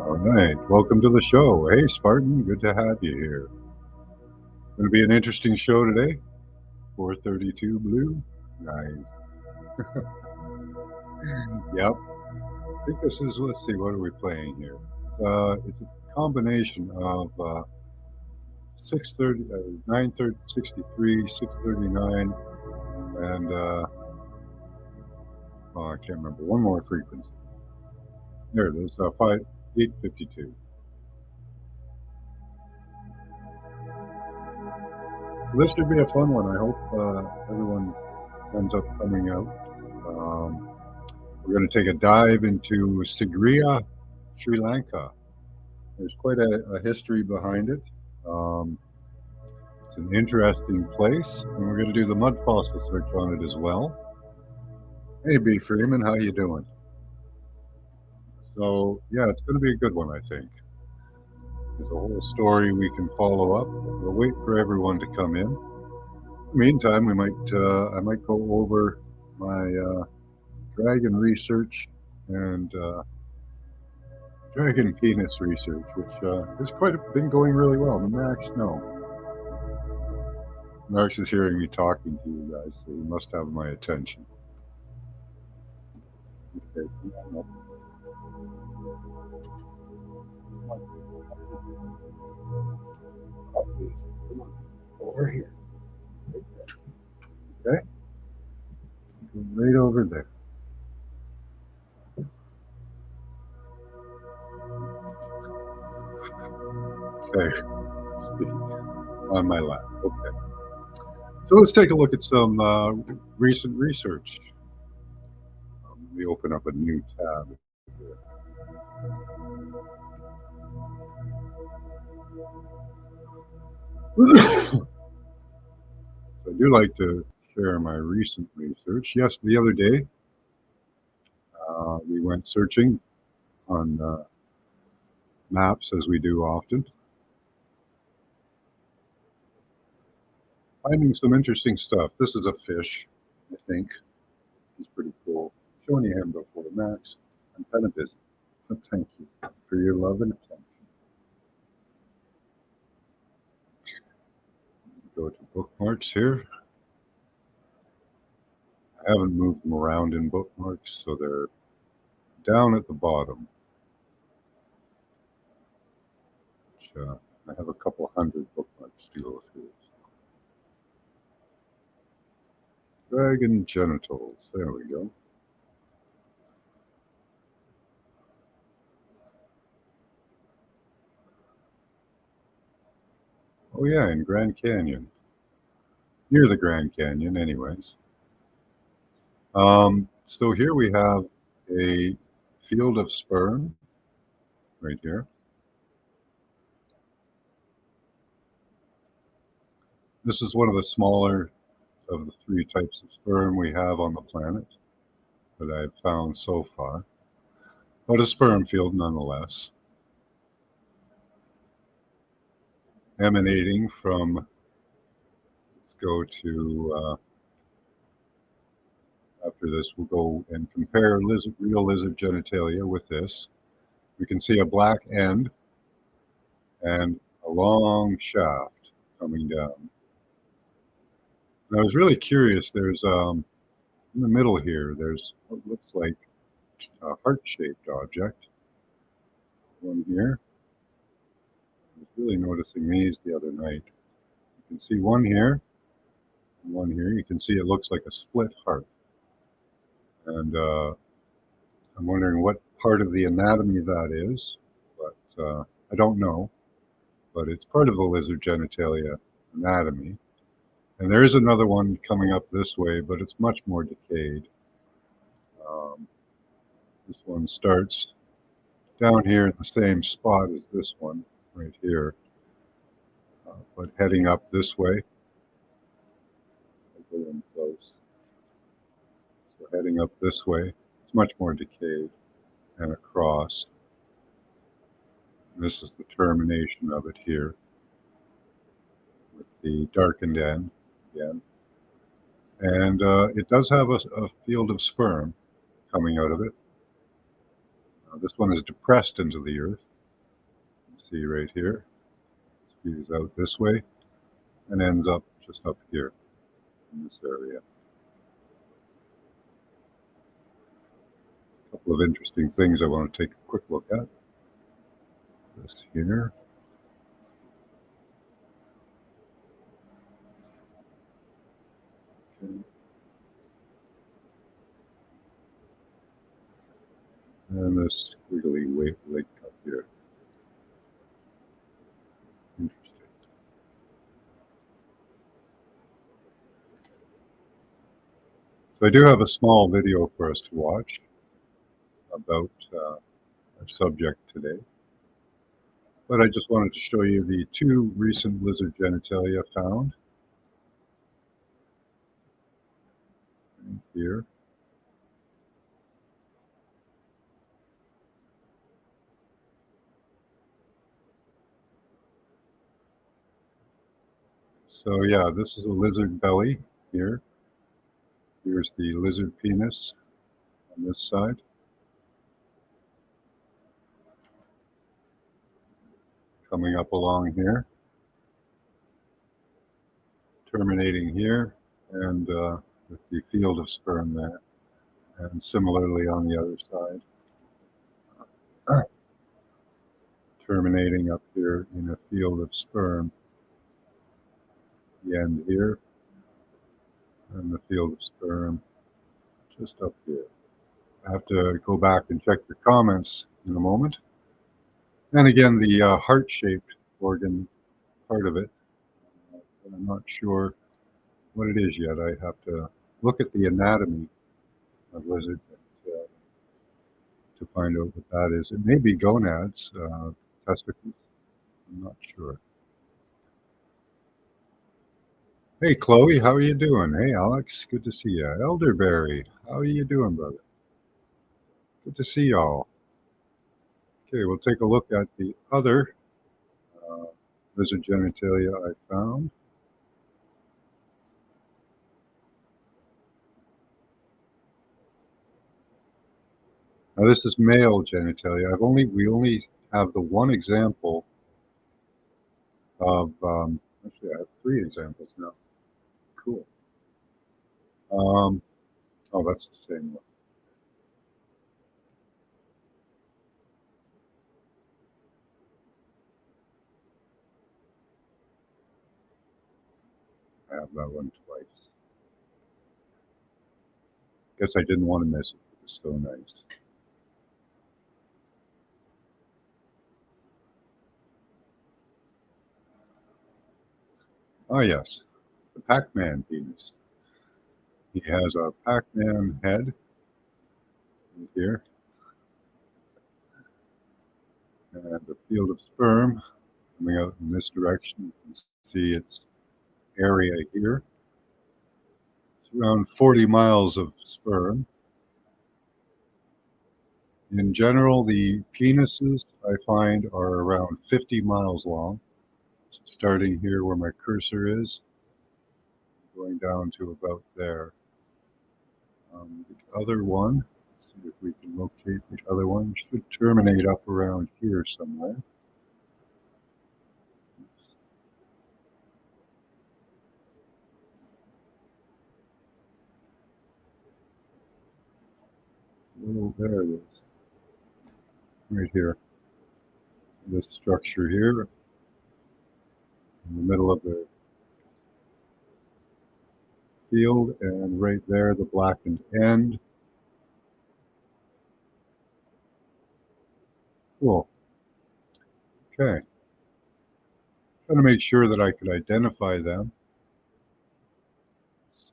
All right, welcome to the show. Hey, Spartan, good to have you here. Going to be an interesting show today. 432 blue. Nice. Yep. I think this is, let's see, what are we playing here? It's a combination of 630, 930, 63, 639, and oh, I can't remember. One more frequency. There it is, 852. This should be a fun one. I hope everyone ends up coming out. We're going to take a dive into Sigiriya, Sri Lanka. There's quite a history behind it. It's an interesting place, and we're going to do the mud fossil search on it as well. Hey, B. Freeman, how you doing? So, yeah, it's going to be a good one, I think. There's a whole story we can follow up. We'll wait for everyone to come in. In the meantime, I might go over my dragon research and dragon penis research, which has been going really well. Max, no. Max is hearing me talking to you guys, so he must have my attention. Okay, come on up. Up, please. Come on. Over here. Okay? Go right over there. Okay. On my lap. Okay. So let's take a look at some recent research. Let me open up a new tab. So I do like to share my recent research. Yes, the other day we went searching on maps, as we do often, finding some interesting stuff. This is a fish, I think. He's pretty cool. Showing you him before, Max. I'm kind of busy, but thank you for your love and attention. Go to bookmarks here. I haven't moved them around in bookmarks, so they're down at the bottom. Which, I have a couple hundred bookmarks to go through. Dragon genitals. There we go. Oh yeah, in Grand Canyon. Near the Grand Canyon, anyways. So here we have a field of sperm right here. This is one of the smaller of the three types of sperm we have on the planet that I've found so far, but a sperm field nonetheless, emanating from, let's go to, after this, we'll go and compare real lizard genitalia with this. We can see a black end and a long shaft coming down. And I was really curious, there's in the middle here, there's what looks like a heart-shaped object. One here. I was really noticing these the other night. You can see one here and one here. You can see it looks like a split heart. And I'm wondering what part of the anatomy that is, but I don't know. But it's part of the lizard genitalia anatomy. And there is another one coming up this way, but it's much more decayed. Um, this one starts down here in the same spot as this one right here, but heading up this way. I'll go in close. So heading up this way, it's much more decayed and across. This is the termination of it here with the darkened end again. And it does have a field of sperm coming out of it. This one is depressed into the earth. You can see right here. Spews out this way and ends up just up here in this area. A couple of interesting things I want to take a quick look at. This here. Okay. And this squiggly lake up here. Interesting. So I do have a small video for us to watch about our subject today. But I just wanted to show you the two recent lizard genitalia found here. So yeah, this is a lizard belly here. Here's the lizard penis on this side. Coming up along here. Terminating here and with the field of sperm there. And similarly on the other side. Terminating up here in a field of sperm. The end here. And the field of sperm just up here. I have to go back and check your comments in a moment. And again, the heart-shaped organ part of it, but I'm not sure what it is yet. I have to look at the anatomy of lizard to find out what that is. It may be gonads, testicles. I'm not sure. Hey, Chloe, how are you doing? Hey, Alex, good to see you. Elderberry, how are you doing, brother? Good to see y'all. Okay, we'll take a look at the other uh, lizard genitalia I found. Now this is male genitalia. We only have the one example of, actually I have three examples now. Cool. Oh, that's the same one. I have that one twice. Guess I didn't want to miss it. It was so nice. Oh yes, the Pac-Man penis. He has a Pac-Man head right here and a field of sperm coming out in this direction. You can see its area here. It's around 40 miles of sperm. In general, the penises I find are around 50 miles long. So starting here where my cursor is, going down to about there. The other one, let's see if we can locate the other one, should terminate up around here somewhere. There it is, right here. This structure here in the middle of the field, and right there, the blackened end. Cool. Okay. Trying to make sure that I could identify them.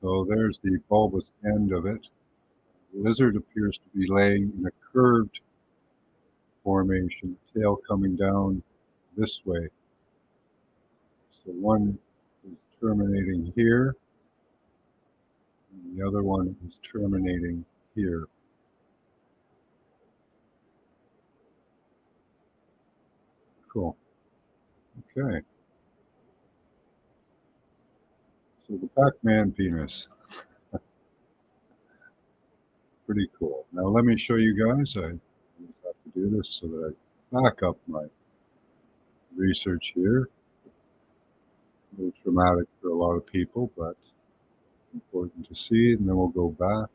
So there's the bulbous end of it. The lizard appears to be laying in a curved formation, tail coming down this way. So one is terminating here, and the other one is terminating here. Cool. Okay. So the Pac-Man penis. Pretty cool. Now let me show you guys. I have to do this so that I back up my research here. A little traumatic for a lot of people, but important to see. And then we'll go back.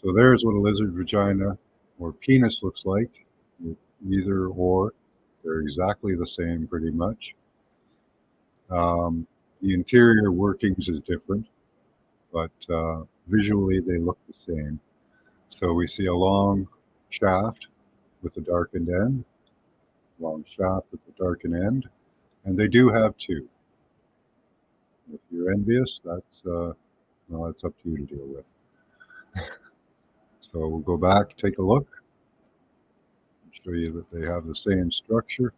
So there's what a lizard vagina or penis looks like. Either or, they're exactly the same pretty much. The interior workings is different, but visually they look the same. So we see a long shaft with a darkened end, long shaft with a darkened end, and they do have two. If you're envious, well, that's up to you to deal with. So we'll go back, take a look, show you that they have the same structure,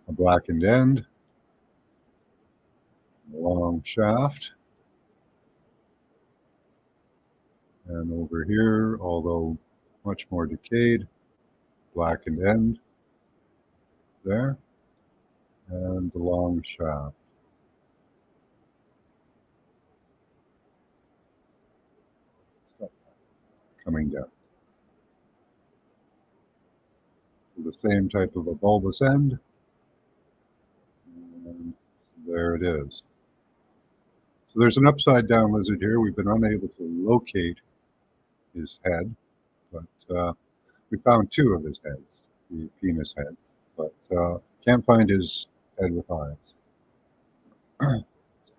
a blackened end, a long shaft, and over here, although much more decayed, blackened end there, and the long shaft. Coming down. So the same type of a bulbous end, and there it is. So there's an upside down lizard here. We've been unable to locate his head, but we found two of his heads, the penis head, but can't find his head with eyes. Let's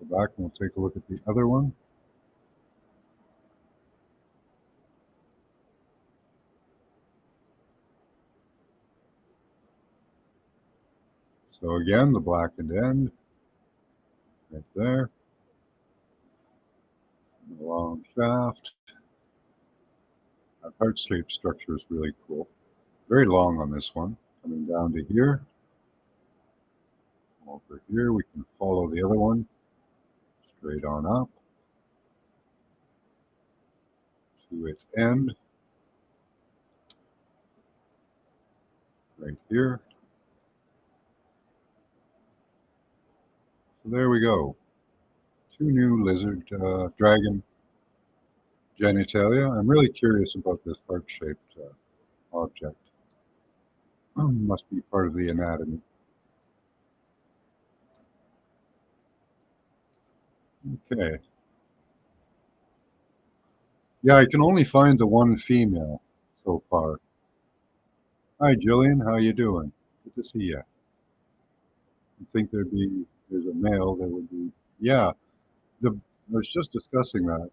go back and we'll take a look at the other one. So again, the blackened end right there, the long shaft. That heart-shaped structure is really cool. Very long on this one, coming down to here. Over here, we can follow the other one straight on up to its end, right here. So there we go. Two new lizard dragon genitalia. I'm really curious about this heart-shaped object. Must be part of the anatomy. Okay. Yeah, I can only find the one female so far. Hi, Jillian. How you doing? Good to see you. I think there's a male. There would be. Yeah. I was just discussing that.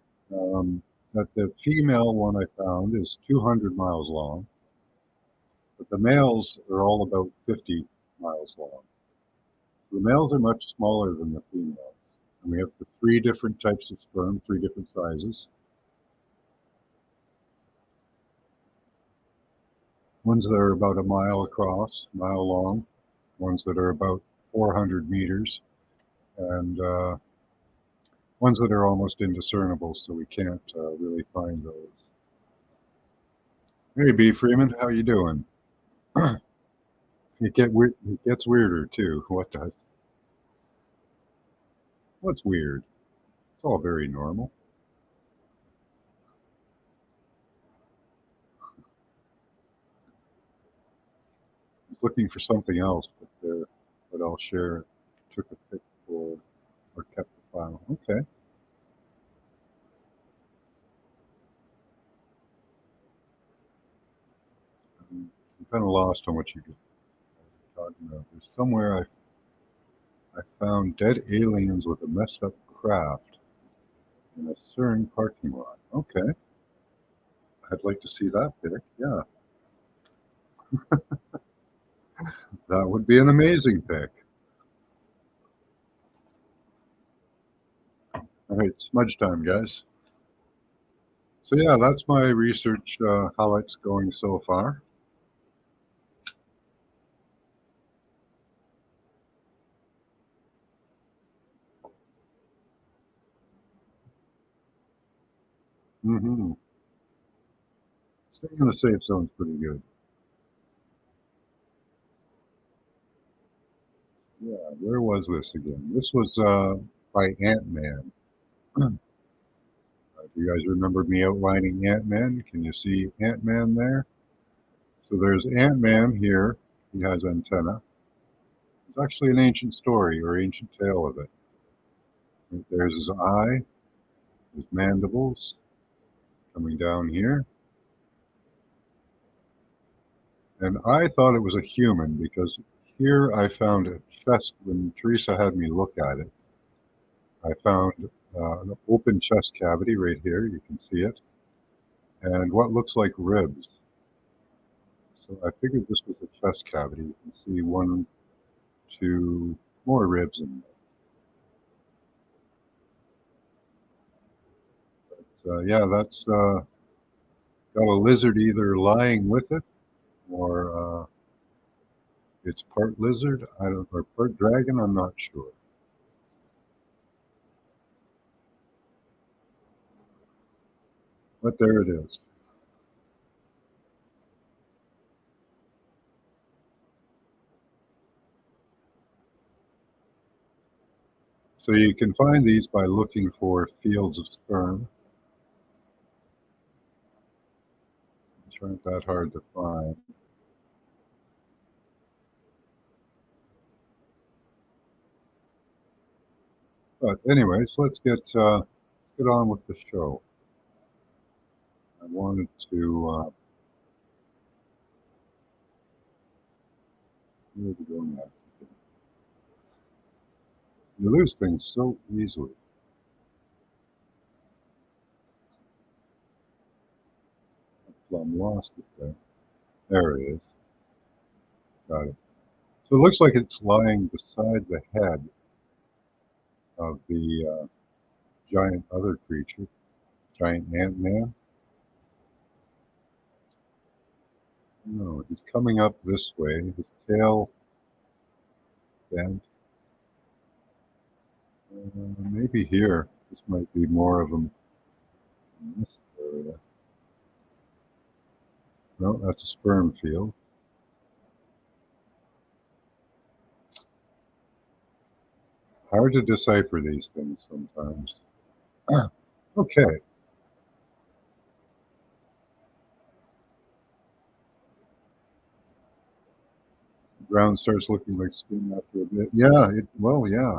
That the female one I found is 200 miles long, but the males are all about 50 miles long. The males are much smaller than the females. And we have the three different types of sperm, three different sizes. Ones that are about a mile across, mile long, ones that are about 400 meters, and ones that are almost indiscernible, so we can't really find those. Hey, B. Freeman, how you doing? It gets weirder too. What does? What's weird? It's all very normal. I was looking for something else, but I'll share it. Took a pic for or kept the file. Okay. I'm kind of lost on what you're talking about. There's somewhere I found dead aliens with a messed up craft in a CERN parking lot. Okay. I'd like to see that pic. Yeah, that would be an amazing pic. All right, smudge time, guys. So yeah, that's my research, how it's going so far. Mm-hmm. Staying in the safe zone's pretty good. Yeah, where was this again? This was by Ant-Man. Do you guys remember me outlining Ant-Man? Can you see Ant-Man there? So there's Ant-Man here. He has antenna. It's actually an ancient story or ancient tale of it. There's his eye, his mandibles coming down here. And I thought it was a human because here I found a chest when Teresa had me look at it. I found an open chest cavity right here. You can see it. And what looks like ribs. So I figured this was a chest cavity. You can see one, two more ribs in there. But, yeah, that's got a lizard either lying with it or it's part lizard, I don't, or part dragon. I'm not sure. But there it is. So you can find these by looking for fields of sperm, which aren't that hard to find. But anyways, let's get on with the show. I wanted to where to go next. You lose things so easily. I'm lost it there. There it is. Got it. So it looks like it's lying beside the head of the giant other creature, giant ant-man. No, he's coming up this way. His tail bent. Maybe here. This might be more of them in this area. No, that's a sperm field. Hard to decipher these things sometimes. Okay. The ground starts looking like skin after a bit. Yeah, well, yeah.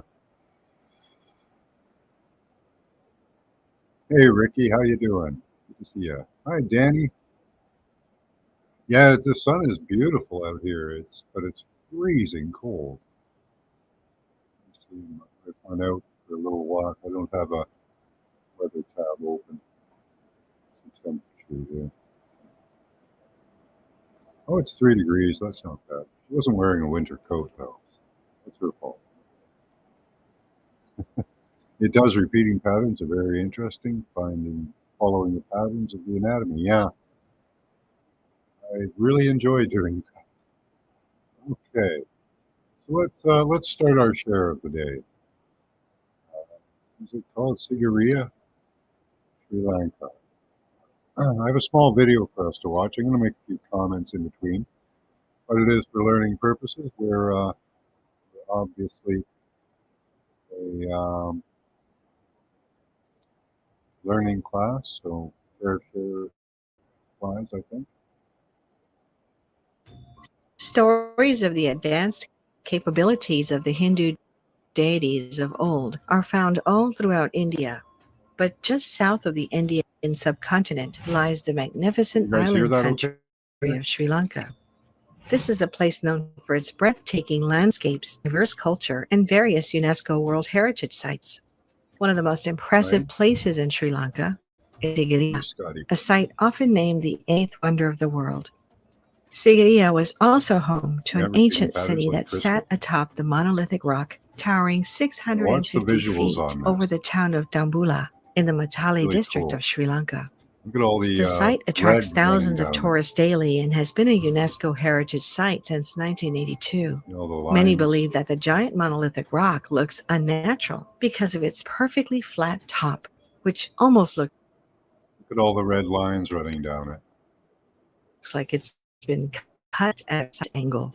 Hey, Ricky, how you doing? Good to see you. Hi, Danny. Yeah, the sun is beautiful out here. But it's freezing cold. I went out for a little walk. I don't have a weather tab open. It's the temperature here. Oh, it's 3 degrees. That's not bad. She wasn't wearing a winter coat though. That's her fault. It does. Repeating patterns are very interesting. Following the patterns of the anatomy. Yeah, I really enjoy doing that. Okay, so let's start our share of the day. Is it called Sigiriya, Sri Lanka? I have a small video for us to watch. I'm going to make a few comments in between, but it is for learning purposes. We're obviously a learning class, so fair share applies, I think. Stories of the advanced capabilities of the Hindu deities of old are found all throughout India, but just south of the Indian subcontinent lies the Can you magnificent guys hear island that country okay? of Sri Lanka. This is a place known for its breathtaking landscapes, diverse culture, and various UNESCO World Heritage Sites. One of the most impressive Right? places in Sri Lanka is Here's Sigiriya, Scotty. a site often named the eighth wonder of the world. Sigiriya was also home to Yeah, an repeating ancient patterns city like that sat crystal. atop the monolithic rock, towering Now watch the 650 visuals feet on over this. the town of Dambula in the Matale Really district cool. of Sri Lanka. Look at all the The site attracts red running thousands of down it. tourists daily and has been a UNESCO heritage site since 1982. You know, the Many lines. believe that the giant monolithic rock looks unnatural because of its perfectly flat top, which almost looks Look at all the red lines running down it. like it's been cut at an angle.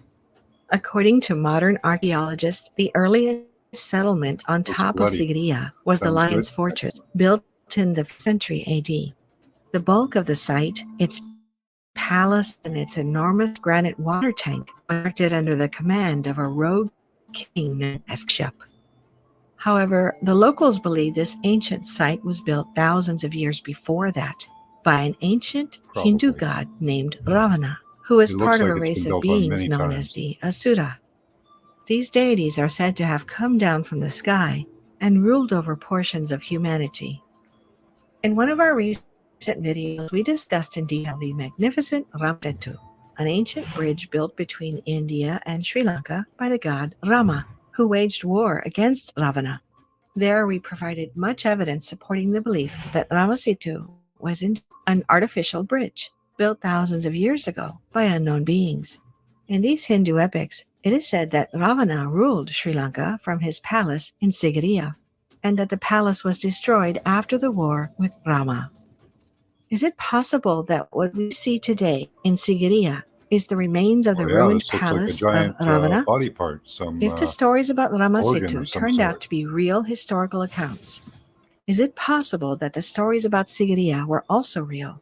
According to modern archaeologists, the earliest settlement on top of Looks bloody. Sigiriya was the Sounds Lion's good. Fortress, built in the 5th century AD. The bulk of the site, its palace, and its enormous granite water tank was erected under the command of a rogue king known as Kashyap. However, the locals believe this ancient site was built thousands of years before that by an ancient Hindu Probably. god named Ravana, who was It looks part of like a it's race been of built on beings many known as times. the Asura. These deities are said to have come down from the sky and ruled over portions of humanity. In one of our recent videos, we discussed in detail the magnificent Ramsetu, an ancient bridge built between India and Sri Lanka by the god Rama, who waged war against Ravana. There, we provided much evidence supporting the belief that Ramasitu was an artificial bridge built thousands of years ago by unknown beings. In these Hindu epics, it is said that Ravana ruled Sri Lanka from his palace in Sigiriya, and that the palace was destroyed after the war with Rama. Is it possible that what we see today in Sigiriya is the remains of Oh the yeah, ruined this looks like a palace of giant Ravana? body part, some If the stories about organ Ramasitu of some turned out sort. to be real historical accounts, is it possible that the stories about Sigiriya were also real?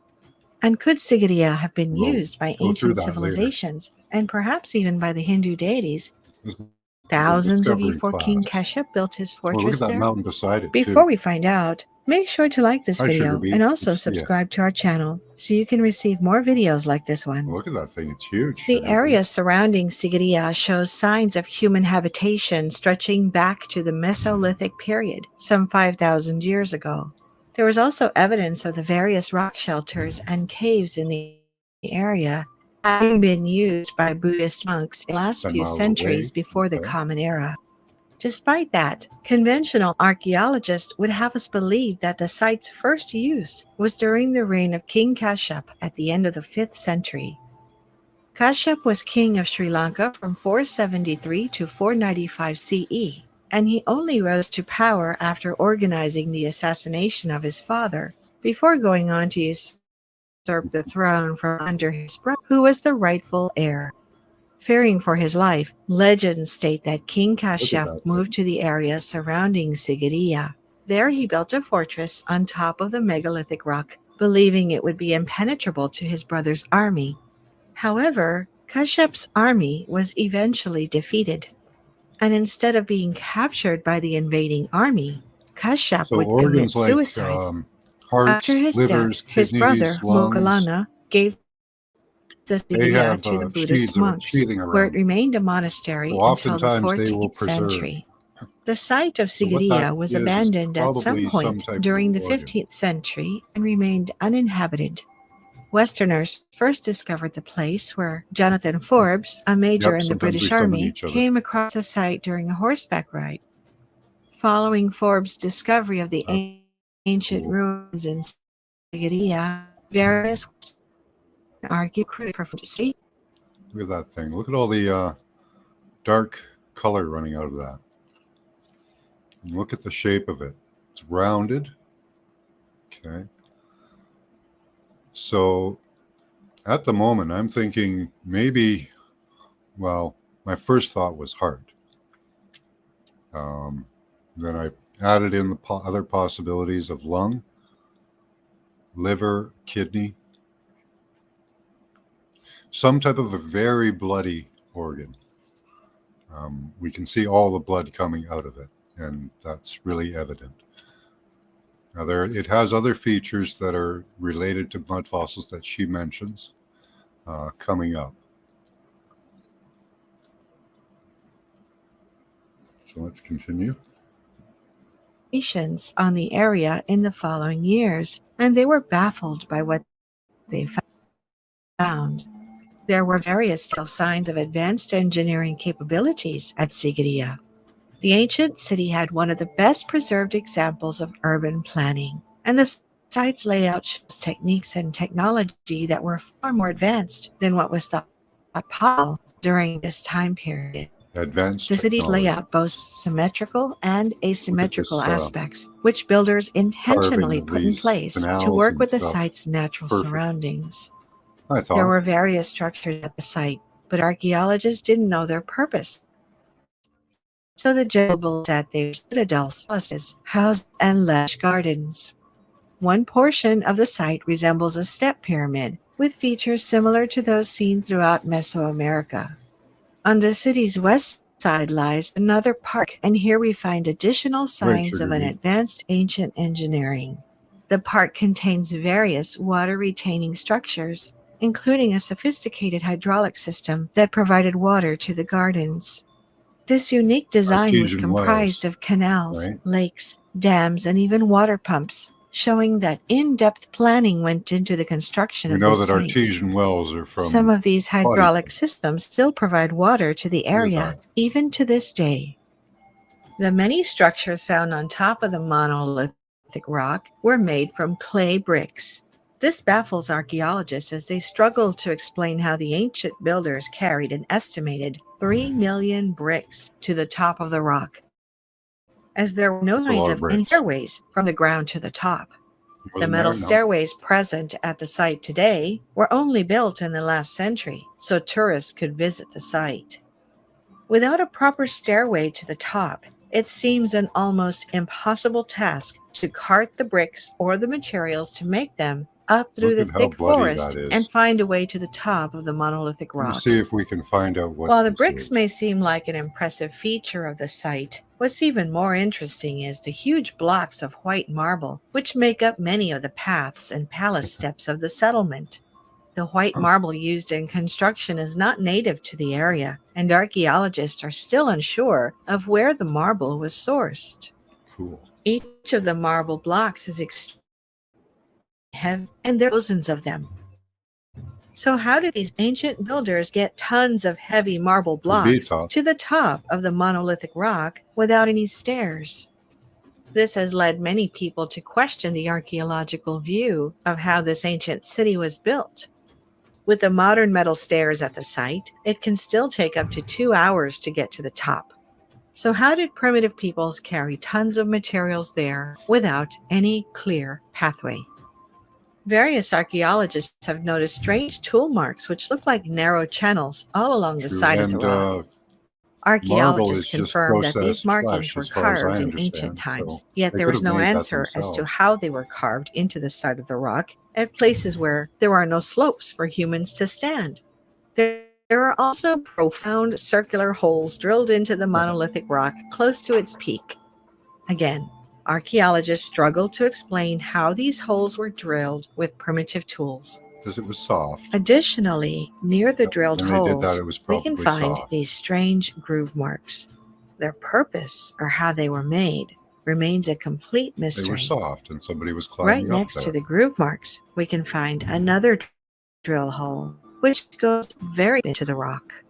And could Sigiriya have been We'll used by go through ancient that later. civilizations, and perhaps even by the Hindu deities, This is the thousands of years discovery before King class. Kashyap built his Oh, look at fortress that there? mountain beside it Before too. we find out, make sure to like this Hi, Sugar video Bee. and Good also to see you. subscribe to our channel so you can receive more videos like this one. Look at that thing. It's huge, The Sugar Bee. area surrounding Sigiriya shows signs of human habitation stretching back to the Mesolithic period, some 5,000 years ago. There was also evidence of the various rock shelters and caves in the area having been used by Buddhist monks in the last 10 few miles centuries away. before the Okay. Common Era. Despite that, conventional archaeologists would have us believe that the site's first use was during the reign of King Kashyap at the end of the 5th century. Kashyap was king of Sri Lanka from 473 to 495 CE, and he only rose to power after organizing the assassination of his father, before going on to usurp the throne from under his brother, who was the rightful heir. Fearing for his life, legends state that King Look at Kashyap that moved thing. to the area surrounding Sigiriya. There he built a fortress on top of the megalithic rock, believing it would be impenetrable to his brother's army. However, Kashyap's army was eventually defeated, and instead of being captured by the invading army, Kashyap So would commit organs like suicide. After hearts, his death, livers, his kidneys, brother lungs, Moggallana gave the they Sigiriya have to the Buddhist sheaths monks, sheathing where it around them. remained a So monastery until the oftentimes they will 14th preserve. century. The site of So what that Sigiriya was is abandoned at some probably some point type of during the organ. 15th century and remained uninhabited. Westerners first discovered the place where Jonathan Forbes, a major Yep, in the sometimes we British summon Army, each other. came across the site during a horseback ride. Following Forbes' discovery of the ancient cool. ruins in Sigiriya, various archaeologists Look at that thing. Look at all the dark color running out of that. And look at the shape of it. It's rounded. Okay. So at the moment, I'm thinking maybe, well, my first thought was heart. Then I added in the other possibilities of lung, liver, kidney, some type of a very bloody organ. We can see all the blood coming out of it, and that's really evident. Now, it has other features that are related to mud fossils that she mentions coming up. So let's continue. on the area in the following years, and they were baffled by what they found. There were various signs of advanced engineering capabilities at Sigiriya. The ancient city had one of the best preserved examples of urban planning, and the site's layout shows techniques and technology that were far more advanced than what was thought possible during this time period. Advanced The city's technology. layout boasts symmetrical and Look at asymmetrical this aspects, which builders carving intentionally of put in these place to canals work and with the stuff. site's natural Perfect, surroundings. I There thought. were various structures at the site, but archaeologists didn't know their purpose. So the general at their citadels, palaces, houses, and lush gardens. One portion of the site resembles a step pyramid, with features similar to those seen throughout Mesoamerica. On the city's west side lies another park, and here we find additional Great signs of sugar an beet. advanced ancient engineering. The park contains various water-retaining structures, including a sophisticated hydraulic system that provided water to the gardens. This unique design was Artesian comprised wells, of canals, right? lakes, dams, and even water pumps, showing that in-depth planning went into the construction We of know this that site. artesian wells are Some from of these body hydraulic parts. systems still provide water to the Look at area, that. even to this day. The many structures found on top of the monolithic rock were made from clay bricks. This baffles archaeologists as they struggle to explain how the ancient builders carried an estimated 3 million bricks to the top of the rock, as there were no That's a signs lot of of any bricks. stairways from the ground to the top. The Wasn't metal there? No. stairways present at the site today were only built in the last century, so tourists could visit the site. Without a proper stairway to the top, it seems an almost impossible task to cart the bricks or the materials to make them up through Look the at how thick bloody forest that and is. find a way to the top of the monolithic Let me rock. see if we can find out what While the this bricks is. may seem like an impressive feature of the site, what's even more interesting is the huge blocks of white marble which make up many of the paths and palace steps of the settlement. The white marble used in construction is not native to the area, and archaeologists are still unsure of where the marble was sourced. Cool. Each of the marble blocks is extremely heavy, and there are thousands of them. So how did these ancient builders get tons of heavy marble Could be blocks tough. to the top of the monolithic rock without any stairs? This has led many people to question the archaeological view of how this ancient city was built. With the modern metal stairs at the site, it can still take up to 2 hours to get to the top. So how did primitive peoples carry tons of materials there without any clear pathway? Various archaeologists have noticed strange tool marks which look like narrow channels all along the True. side of the And rock. marble Archaeologists is just confirmed that these processed markings flesh, were as far as I carved in ancient understand. times, So yet they there could was have no made that answer as to themselves. how they were carved into the side of the rock at places where there are no slopes for humans to stand. There are also profound circular holes drilled into the monolithic rock close to its peak. Again, archaeologists struggle to explain how these holes were drilled with primitive tools. Because it was soft. Additionally, near the drilled When they did that, holes, it was we can probably find soft. these strange groove marks. Their purpose, or how they were made, remains a complete They were mystery. soft, and somebody was Right climbing up next to there. the groove marks, we can find another drill hole, which goes very into the rock.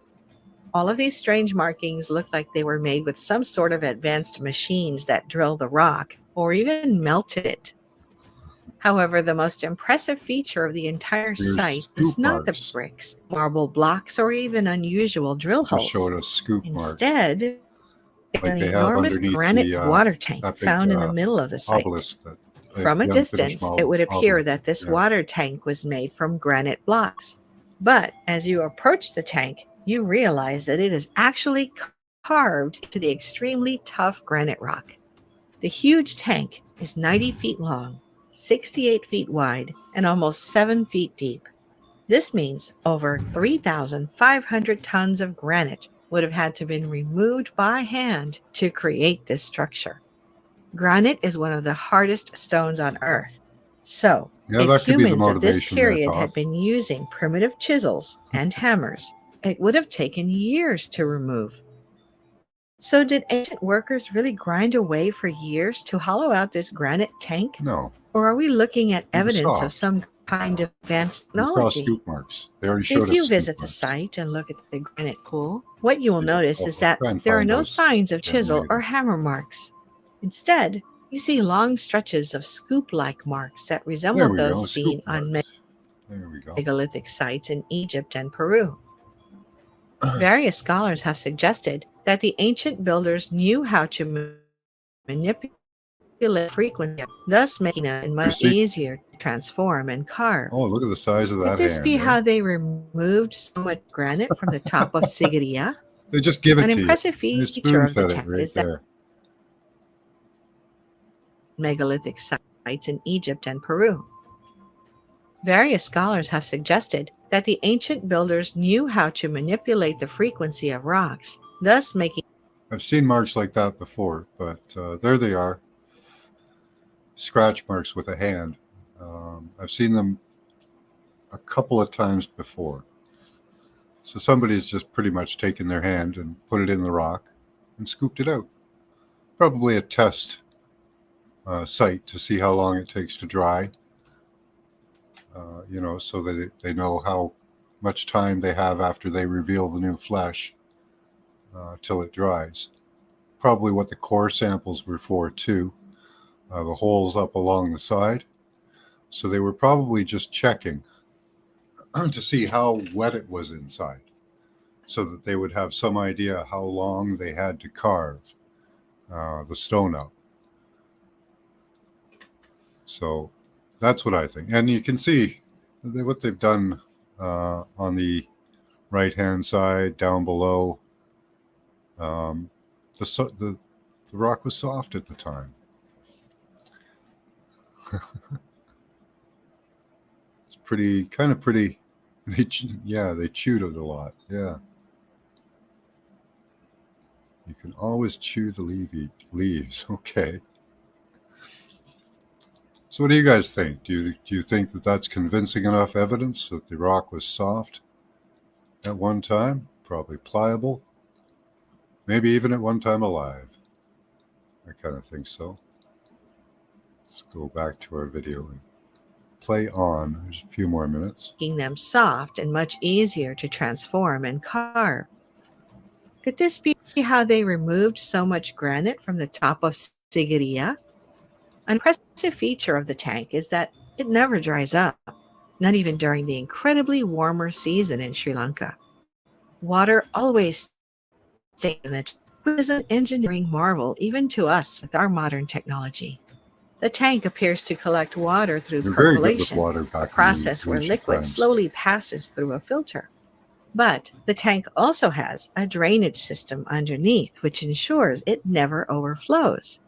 All of these strange markings look like they were made with some sort of advanced machines that drill the rock or even melted it. However, the most impressive feature of the entire Here's site is scoop not the marks. bricks, marble blocks, or even unusual drill Just holes. showed us scoop marks, Instead, like an they have enormous underneath granite water tank that big found in the middle of the site. obelisk, that From a the unfinished distance, it would appear obelisk. that this Yeah. water tank was made from granite blocks. But as you approach the tank, you realize that it is actually carved into the extremely tough granite rock. The huge tank is 90 feet long, 68 feet wide, and almost 7 feet deep. This means over 3,500 tons of granite would have had to been removed by hand to create this structure. Granite is one of the hardest stones on Earth. So, Yeah, if that could be the humans of this motivation there, period Todd. had been using primitive chisels and hammers, it would have taken years to remove. So, did ancient workers really grind away for years to hollow out this granite tank? No, Or are we looking at it was evidence of soft. some kind of advanced We saw technology? scoop marks. They already showed If us you scoop visit the marks. site and look at the granite pool, what you will See, notice is that try and there are find no those signs of chisel or negatives. hammer marks. Instead, you see long stretches of scoop-like marks that There resemble we go, those scoop seen on marks. There we go. megalithic sites in Egypt and Peru. Various scholars have suggested that the ancient builders knew how to manipulate frequency, thus making it much easier to transform and carve. Oh, look at the size of Could that this hand. be how they removed so much granite from the top of Sigiriya? They just give it An to you. impressive They feature of the spoon-fed it tank right is that there. megalithic sites in Egypt and Peru. Various scholars have suggested that the ancient builders knew how to manipulate the frequency of rocks, thus making. I've seen marks like that before, but there they are. Scratch marks with a hand. I've seen them a couple of times before. So somebody's just pretty much taken their hand and put it in the rock and scooped it out. Probably a test site to see how long it takes to dry. So that they know how much time they have after they reveal the new flesh till it dries. Probably what the core samples were for too, the holes up along the side. So they were probably just checking to see how wet it was inside, so that they would have some idea how long they had to carve the stone up. So that's what I think. And you can see what they've done on the right-hand side down below. The rock was soft at the time. It's kind of pretty. They chewed it a lot. Yeah. You can always chew the leaves. Okay. So what do you guys think? Do you think that that's convincing enough evidence that the rock was soft at one time? Probably pliable. Maybe even at one time alive. I kind of think so. Let's go back to our video and play on. There's a few more minutes. Making them soft and much easier to transform and carve. Could this be how they removed so much granite from the top of Sigiriya? An impressive feature of the tank is that it never dries up, not even during the incredibly warmer season in Sri Lanka. Water always stays in the tank, which is an engineering marvel even to us with our modern technology. The tank appears to collect water through They're very good with percolation, water a back process in where ancient liquid times. slowly passes through a filter. But the tank also has a drainage system underneath, which ensures it never overflows,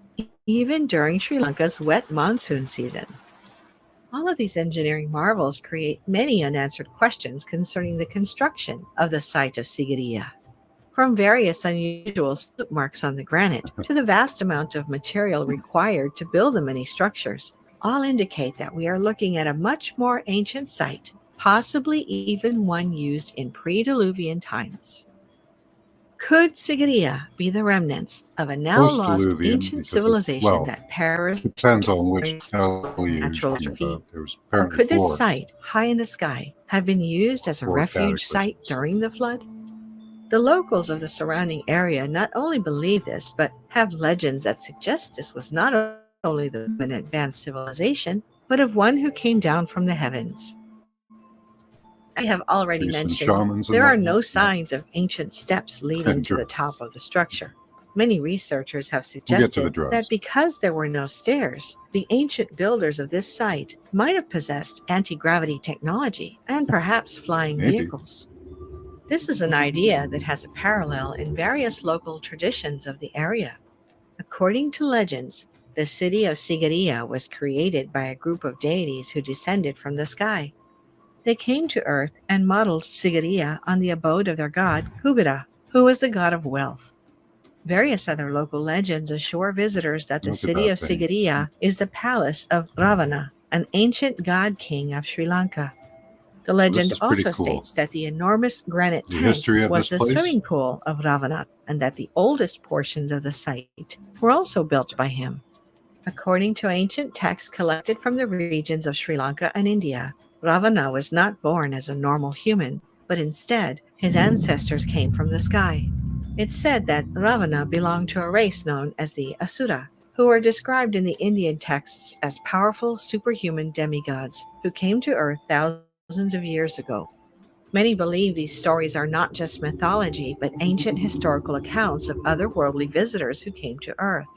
even during Sri Lanka's wet monsoon season. All of these engineering marvels create many unanswered questions concerning the construction of the site of Sigiriya. From various unusual scoop marks on the granite to the vast amount of material required to build the many structures, all indicate that we are looking at a much more ancient site, possibly even one used in pre-Diluvian times. Could Sigiriya be the remnants of a now lost Post-Diluvian, ancient civilization that perished depends on which tell you're natural talking catastrophe? about. There was Or apparently could this four. site, high in the sky, have been used as a Four refuge site cataclysms. during the flood? The locals of the surrounding area not only believe this, but have legends that suggest this was not only the an advanced civilization, but of one who came down from the heavens. I have already Priests and mentioned, shamans and there are whatnot. no signs of ancient steps leading to the top of the structure. Many researchers have We'll get to the suggested drugs. that because there were no stairs, the ancient builders of this site might have possessed anti-gravity technology and perhaps flying Maybe. vehicles. This is an idea that has a parallel in various local traditions of the area. According to legends, the city of Sigiriya was created by a group of deities who descended from the sky. They came to Earth and modeled Sigiriya on the abode of their god, Kubera, who was the god of wealth. Various other local legends assure visitors that the Look at city that of thing. Sigiriya is the palace of Ravana, an ancient god king of Sri Lanka. The legend is pretty also cool. states that the enormous granite The tank history of was this the place? swimming pool of Ravana, and that the oldest portions of the site were also built by him. According to ancient texts collected from the regions of Sri Lanka and India, Ravana was not born as a normal human, but instead his ancestors came from the sky. It's said that Ravana belonged to a race known as the Asura, who are described in the Indian texts as powerful superhuman demigods who came to Earth thousands of years ago. Many believe these stories are not just mythology, but ancient historical accounts of otherworldly visitors who came to Earth.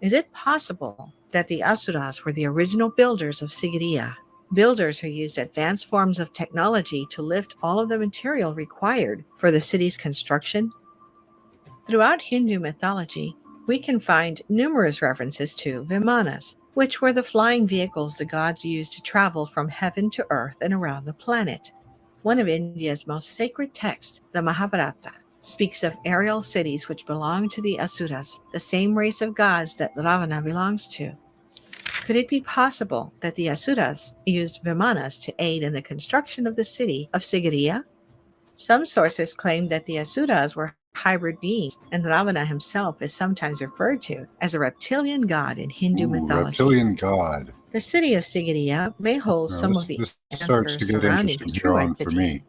Is it possible that the Asuras were the original builders of Sigiriya, builders who used advanced forms of technology to lift all of the material required for the city's construction? Throughout Hindu mythology, we can find numerous references to Vimanas, which were the flying vehicles the gods used to travel from heaven to earth and around the planet. One of India's most sacred texts, the Mahabharata, speaks of aerial cities which belong to the Asuras, the same race of gods that Ravana belongs to. Could it be possible that the Asuras used Vimanas to aid in the construction of the city of Sigiriya? Some sources claim that the Asuras were hybrid beings, and Ravana himself is sometimes referred to as a reptilian god in Hindu mythology. Reptilian god. The city of Sigiriya may hold some of the This starts to answers get surrounding interesting his here true on for identity. me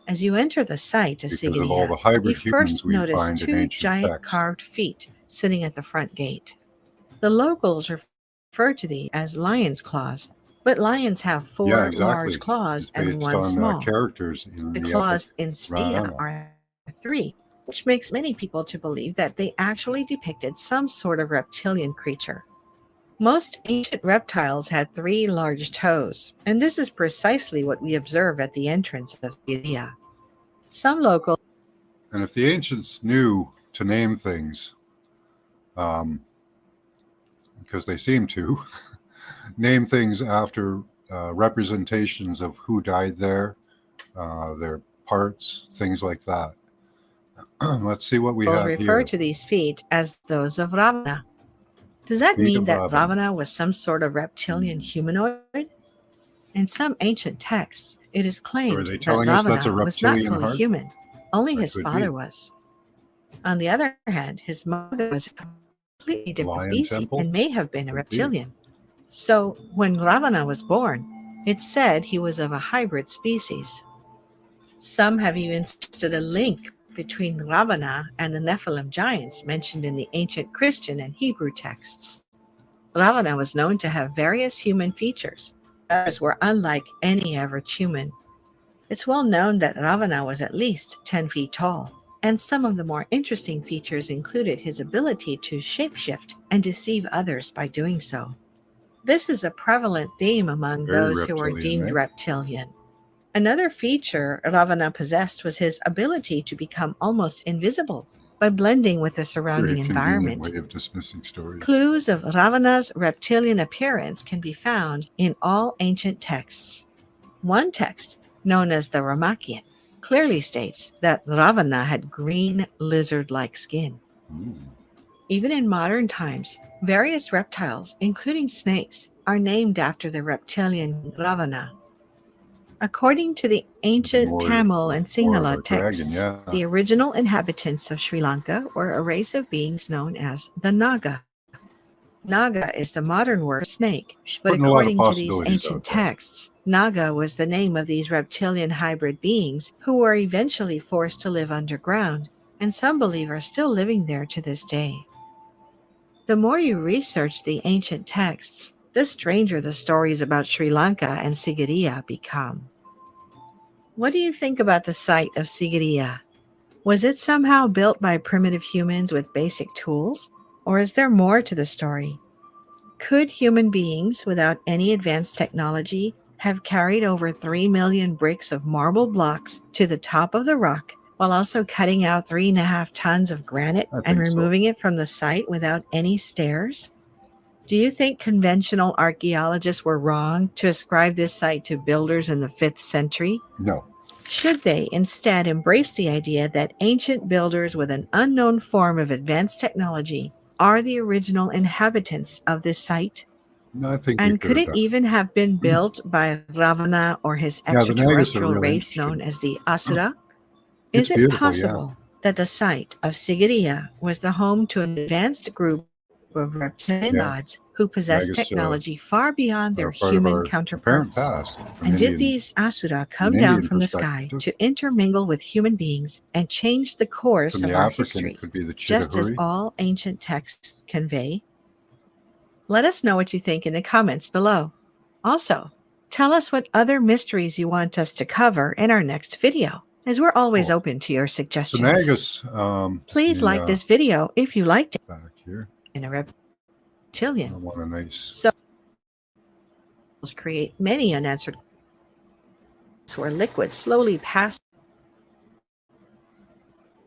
As you enter the site of because of all the Sigiriya, hybrid you humans first we notice find in two ancient giant texts. carved feet sitting at the front gate. The locals refer to these as lion's claws, but lions have four large claws It's and based one on small. characters in The the claws epic in Sigiriya Ramayana. are three, which makes many people to believe that they actually depicted some sort of reptilian creature. Most ancient reptiles had three large toes, and this is precisely what we observe at the entrance of Sigiriya. Some locals And if the ancients knew to name things, because they seem to, name things after representations of who died there, their parts, things like that. Let's see what we have refer here. to these feet as those of Ravana. Does that Feet mean of that Ravana. Ravana was some sort of reptilian humanoid? In some ancient texts, it is So are claimed they that telling us that's a Ravana was not reptilian fully heart? human, only That his could father be. was. On the other hand, his mother was a completely different Lion species temple? and may have been a Could be. reptilian. So, when Ravana was born, it's said he was of a hybrid species. Some have even suggested a link between Ravana and the Nephilim giants mentioned in the ancient Christian and Hebrew texts. Ravana was known to have various human features. Others were unlike any average human. It's well known that Ravana was at least 10 feet tall, and some of the more interesting features included his ability to shapeshift and deceive others by doing so. This is a prevalent theme among Very those who are reptilian, deemed eh? reptilian. Another feature Ravana possessed was his ability to become almost invisible by blending with the surrounding Very convenient environment. way of dismissing stories. Clues of Ravana's reptilian appearance can be found in all ancient texts. One text, known as the Ramakyan, clearly states that Ravana had green lizard-like skin. Even in modern times, various reptiles, including snakes, are named after the reptilian Ravana. According to the ancient Tamil and Sinhala texts, the original inhabitants of Sri Lanka were a race of beings known as the Naga. Naga is the modern word for snake, Just but putting a lot of according to these possibilities ancient out there. texts, Naga was the name of these reptilian hybrid beings who were eventually forced to live underground, and some believe are still living there to this day. The more you research the ancient texts, the stranger the stories about Sri Lanka and Sigiriya become. What do you think about the site of Sigiriya? Was it somehow built by primitive humans with basic tools? Or is there more to the story? Could human beings, without any advanced technology, have carried over 3 million bricks of marble blocks to the top of the rock while also cutting out 3.5 tons of granite I and think so. removing it from the site without any stairs? Do you think conventional archaeologists were wrong to ascribe this site to builders in the 5th century? No. Should they instead embrace the idea that ancient builders with an unknown form of advanced technology are the original inhabitants of this site? No, I think we And could could have it done even have been it. built by Ravana or his Yeah, the Nagas are extraterrestrial really race known interesting. as the Asura? It's Is it beautiful, yeah. possible that the site of Sigiriya was the home to an advanced group of reptilian Yeah. gods who possessed Nagas technology far beyond their are part of human our apparent counterparts? past And did these Asura from come an down Indian from the sky perspective. to intermingle with human beings and change the course From of the our African, it history, could be the just as Chitahuri. all ancient texts convey? Let us know what you think in the comments below. Also, tell us what other mysteries you want us to cover in our next video, as we're always Cool. open to your So suggestions. Nagas, Please like this video if you liked it. back here. In a I reptilian, want a nice. souls create many unanswered questions where liquid slowly passes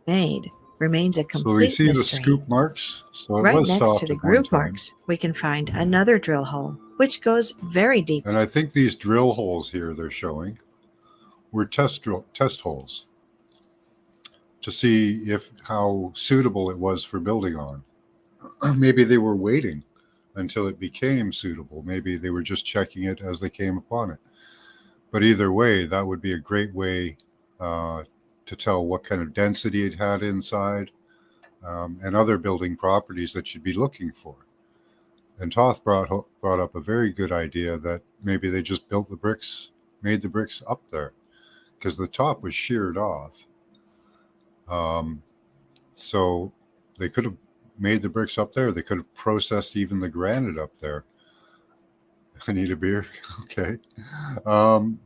made remains a So we complete see the mystery. scoop marks. So it Right was next soft to the at one groove time. marks, we can find another drill hole, which goes very deep. And I think these drill holes here they're showing were test holes to see if how suitable it was for building on. Maybe they were waiting until it became suitable. Maybe they were just checking it as they came upon it. But either way, that would be a great way to tell what kind of density it had inside and other building properties that you'd be looking for. And Toth brought up a very good idea that maybe they just built the bricks, made the bricks up there, because the top was sheared off. So they could have made the bricks up there. They could have processed even the granite up there. I need a beer. Okay.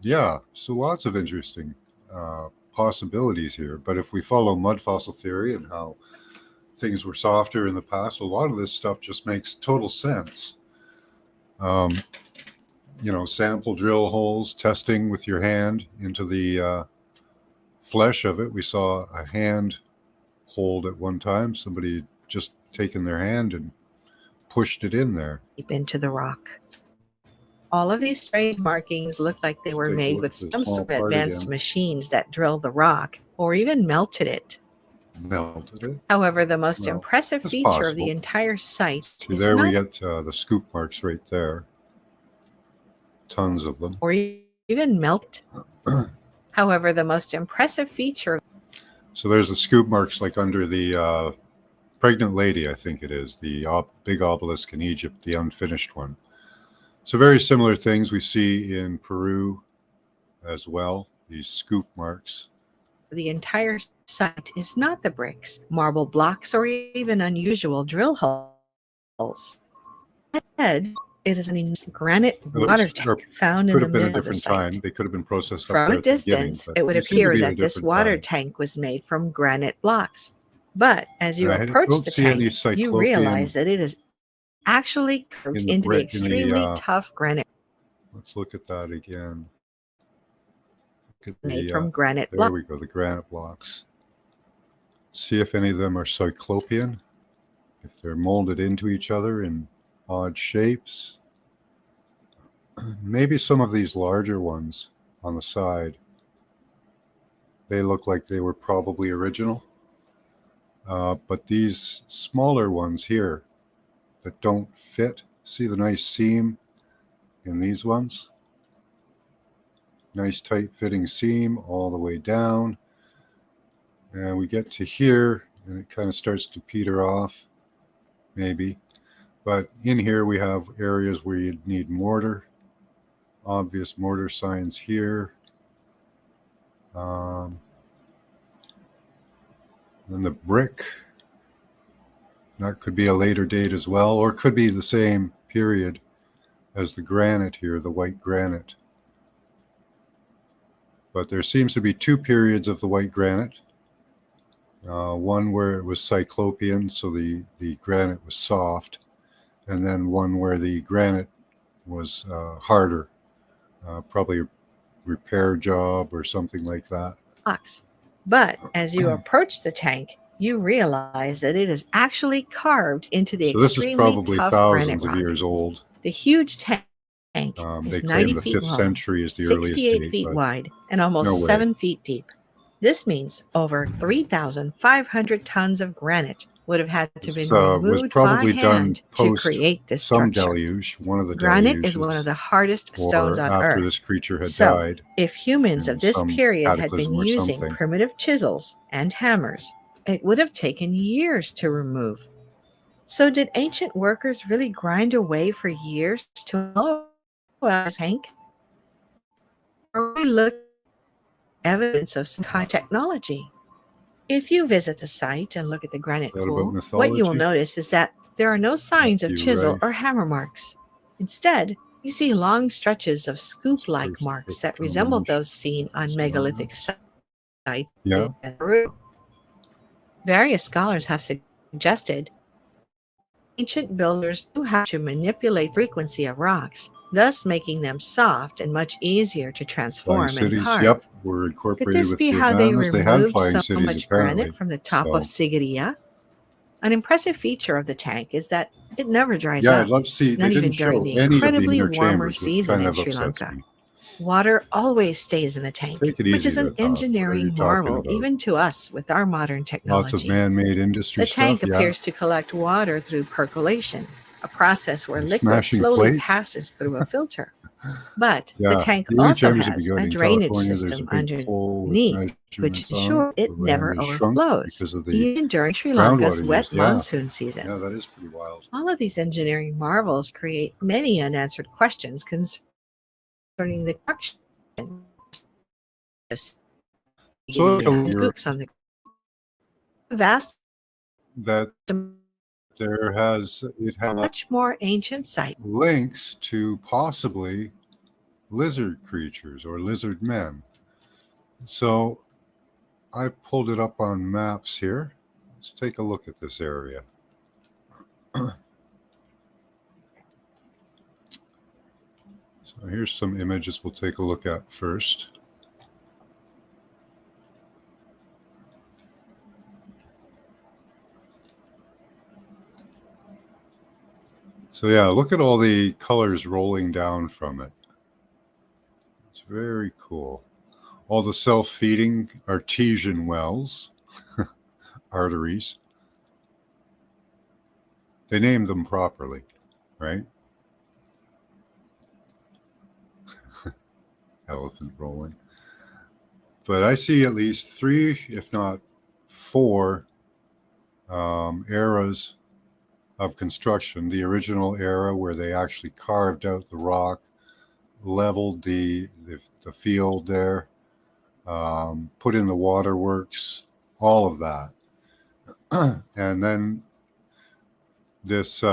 Yeah. So lots of interesting possibilities here. But if we follow mud fossil theory and how things were softer in the past, a lot of this stuff just makes total sense. Sample drill holes, testing with your hand into the flesh of it. We saw a hand hold at one time. Somebody had just taken their hand and pushed it in there. Deep into the rock. All of these strange markings look like they were made with some sort of advanced machines that drilled the rock or even melted it. Melted it. However, the most impressive feature of the entire site is there we get the scoop marks right there. Tons of them. Or even melt. However, the most impressive feature. So there's the scoop marks like under the pregnant lady, I think it is, the big obelisk in Egypt, the unfinished one. So very similar things we see in Peru as well, these scoop marks. The entire site is not the bricks, marble blocks, or even unusual drill holes. Instead, it is an granite water tank found in the middle of the site. They could have been processed from a distance. It would appear that this water tank was made from granite blocks. But as you approach the tank, you realize that it is actually carved into the extremely tough granite. Let's look at that again. Made from granite blocks. There we go, the granite blocks. See if any of them are cyclopean, if they're molded into each other in odd shapes. Maybe some of these larger ones on the side, they look like they were probably original. But these smaller ones here that don't fit, see the nice seam in these ones? Nice tight fitting seam all the way down. And we get to here and it kind of starts to peter off, maybe. But in here we have areas where you'd need mortar, obvious mortar signs here. Then the brick, that could be a later date as well, or could be the same period as the granite here, the white granite. But there seems to be two periods of the white granite. One where it was cyclopean, so the granite was soft, and then one where the granite was harder, probably a repair job or something like that. But as you approach the tank, you realize that it is actually carved into the So this is extremely probably tough thousands granite of rock. years old. The huge tank They is claim 90 the feet 5th long, century is the earliest 68 date, feet but wide, and no almost way. 7 feet deep. This means over 3,500 tons of granite would have had to This been was removed by probably done hand to post create this some structure. deluge, one of the Granite is one of deluges, the hardest stones or on after Earth. this creature had So, died if humans in of this some period had been cataclysm or using something. primitive chisels and hammers, it would have taken years to remove. So, did ancient workers really grind away for years to blow out a tank? Or are we looking at evidence of some high technology? If you visit the site and look at the granite Is that about pool, what you will mythology? notice is that there are no signs of You chisel right. or hammer marks. Instead, you see long stretches of scoop-like marks that resemble those seen on megalithic sites Yeah. in Peru. Various scholars have suggested ancient builders knew how to manipulate the frequency of rocks, thus making them soft and much easier to Flying transform and cities, carve. yep, were Could incorporated this with be the how they Abanas. They had removed flying so cities much apparently. granite from the top of So Sigiriya? An impressive feature of the tank is that it never dries yeah, I'd up, love to see. They not even didn't during show the any of the incredibly inner warmer chambers, which season kind in of Sri upsets Lanka. me. Water always stays in the tank, Take it which easy is an there, Todd. What are you engineering talking marvel about? even to us with our modern Lots of technology. man-made industry The stuff. tank Yeah, appears to collect water through percolation, a process where you're liquid smashing slowly plates. passes through a filter. But the Yeah, tank the inner also chambers would be has good a in drainage California. There's a system big pole with underneath, which measurements on ensures it. The it land never has shrunk overflows, because of the even during Sri Lanka's groundwater use. wet Yeah, monsoon season. yeah, that is pretty wild. All of these engineering marvels create many unanswered questions concerning the construction of So Sigiriya on the vast, that there has much more ancient site. links to possibly lizard creatures or lizard men. So I pulled it up on maps here. Let's take a look at this area. So here's some images we'll take a look at first. So yeah, look at all the colors rolling down from it. It's very cool. All the self-feeding artesian wells, arteries. They named them properly, right? Elephant rolling. But I see at least 3, if not 4, eras of construction. The original era where they actually carved out the rock, leveled the field there, put in the waterworks, all of that. And then this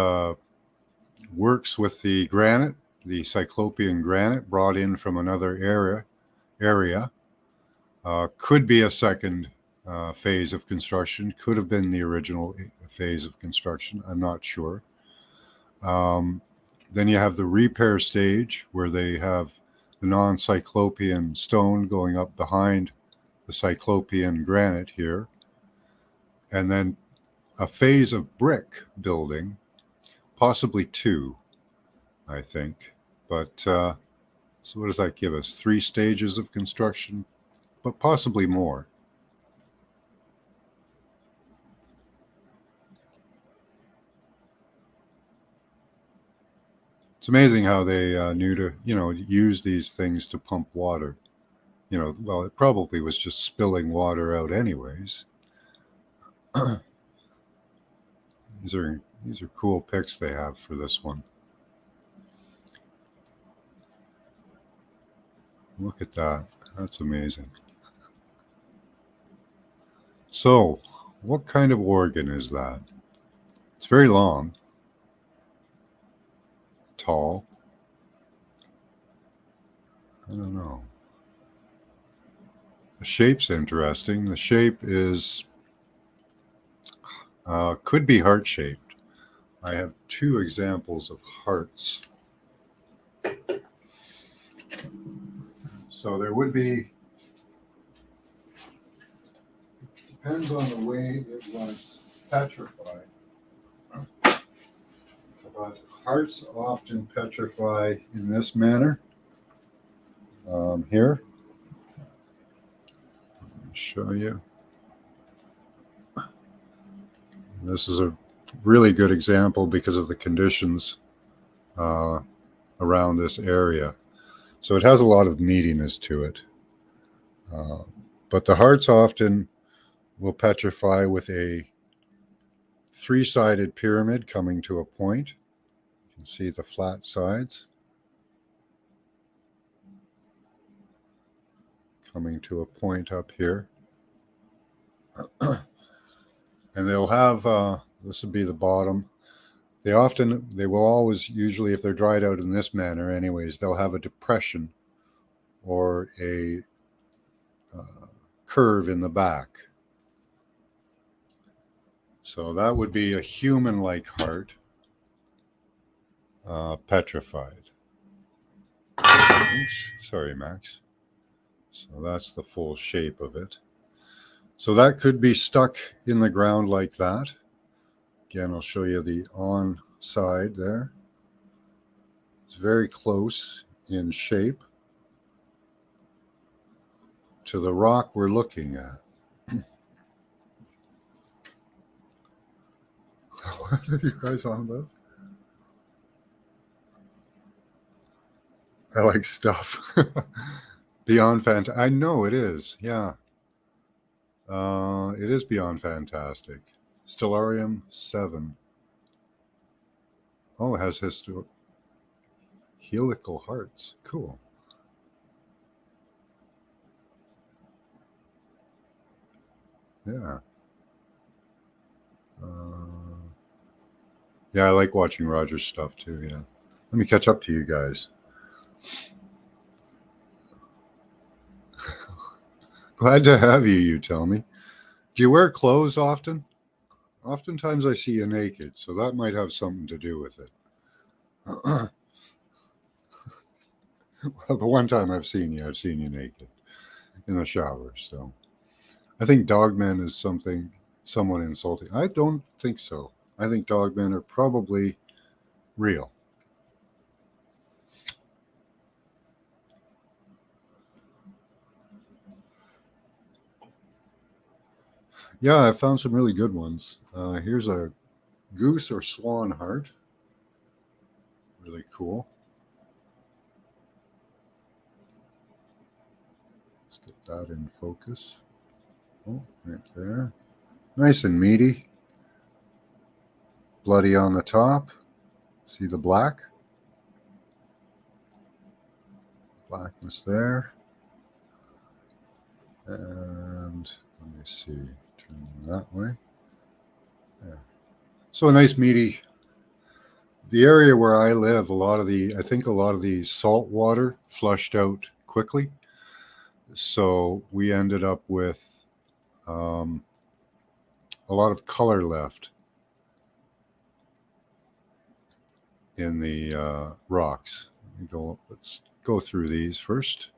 works with the granite, the cyclopean granite brought in from another area. Could be a second phase of construction, could have been the original phase of construction, I'm not sure. Then you have the repair stage where they have the non-cyclopean stone going up behind the cyclopean granite here. And then a phase of brick building, possibly 2, I think. But so what does that give us? 3 stages of construction, but possibly more. It's amazing how they knew to, use these things to pump water. Well, it probably was just spilling water out anyways. These are These are cool pics they have for this one. Look at that. That's amazing. So, what kind of organ is that? It's very long, tall. I don't know. The shape's interesting. The shape is could be heart shaped. I have two examples of hearts. So there would be, depends on the way it was petrified. But hearts often petrify in this manner. Here, I'll show you. This is a really good example because of the conditions around this area. So it has a lot of meatiness to it. But the hearts often will petrify with a three-sided pyramid coming to a point. You can see the flat sides coming to a point up here. And they'll have, this would be the bottom. They will always, usually if they're dried out in this manner anyways, they'll have a depression or a curve in the back. So that would be a human-like heart, petrified. Oops, sorry, Max. So that's the full shape of it. So that could be stuck in the ground like that. Again, I'll show you the on side there. It's very close in shape to the rock we're looking at. What are you guys on about? I like stuff. Beyond fantastic. I know it is. Yeah. It is beyond fantastic. Stellarium 7. Oh, it has helical hearts. Cool. Yeah. Yeah, I like watching Roger's stuff too. Yeah. Let me catch up to you guys. Glad to have you, you tell me. Do you wear clothes often? Oftentimes I see you naked, so that might have something to do with it. Well, the one time I've seen you naked in the shower. So I think dogmen is somewhat insulting. I don't think so. I think dogmen are probably real. Yeah, I found some really good ones. Here's a goose or swan heart. Really cool. Let's get that in focus. Oh, right there. Nice and meaty. Bloody on the top. See the black? Blackness there. And let me see. Turn them that way. Yeah. So a nice meaty. The area where I live, I think a lot of the salt water flushed out quickly. So we ended up with a lot of color left in the rocks. Let's go through these first.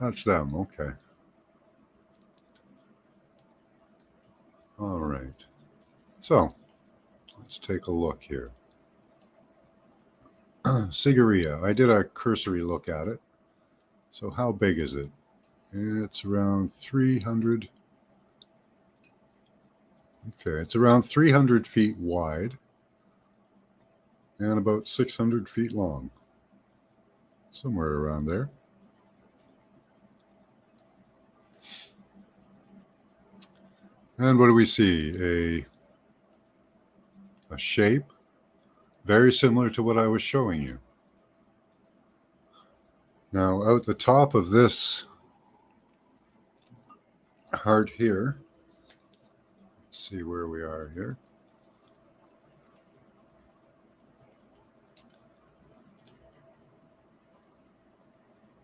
That's them. Okay. All right. So let's take a look here. Sigiriya. I did a cursory look at it. So how big is it? It's around 300. Okay, it's around 300 feet wide and about 600 feet long. somewhere around there. And what do we see? A shape very similar to what I was showing you. Now, out the top of this heart here, let's see where we are here.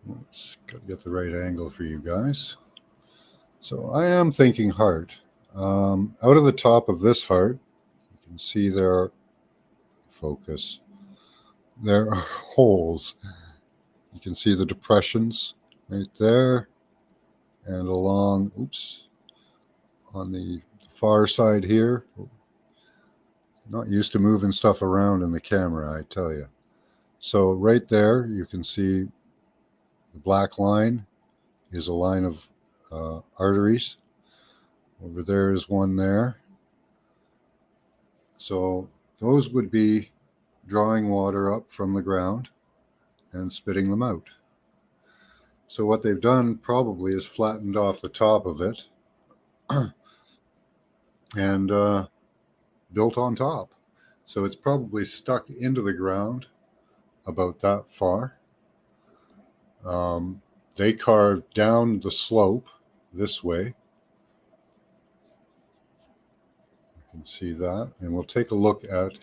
Oops, got to get the right angle for you guys. So I am thinking heart. Out of the top of this heart, you can see there, focus, there are holes. You can see the depressions right there and along, oops, on the far side here. Not used to moving stuff around in the camera, I tell you. So right there, you can see the black line is a line of arteries. Over there is one there. So those would be drawing water up from the ground and spitting them out. So what they've done probably is flattened off the top of it and built on top. So it's probably stuck into the ground about that far. They carved down the slope this way. You can see that. And we'll take a look at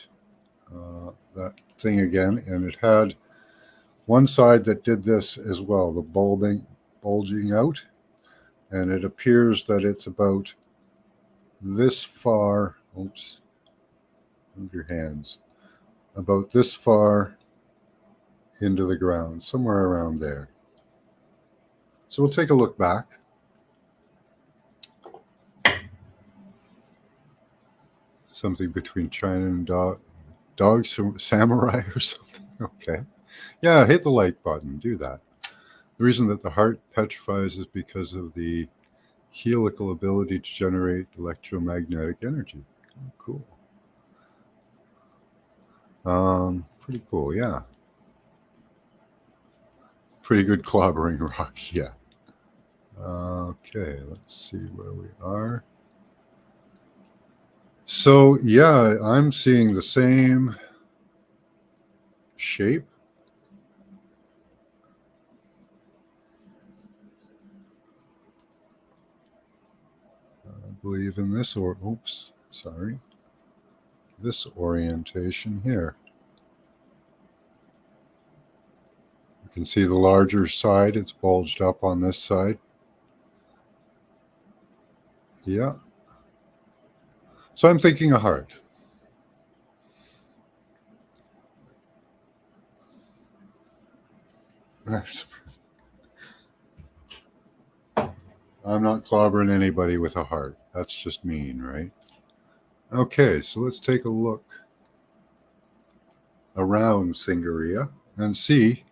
that thing again. And it had one side that did this as well, the bulging out. And it appears that it's about this far. Oops. Move your hands. About this far into the ground, somewhere around there. So we'll take a look back. Something between China and dog samurai or something. Okay. Yeah, hit the like button. Do that. The reason that the heart petrifies is because of the helical ability to generate electromagnetic energy. Oh, cool. Pretty cool, yeah. Pretty good clobbering rock, yeah. Okay, let's see where we are. So, yeah, I'm seeing the same shape. I believe in this, this orientation here. You can see the larger side, it's bulged up on this side. Yeah. So I'm thinking a heart. I'm not clobbering anybody with a heart. That's just mean, right? Okay, so let's take a look around Sigiriya and see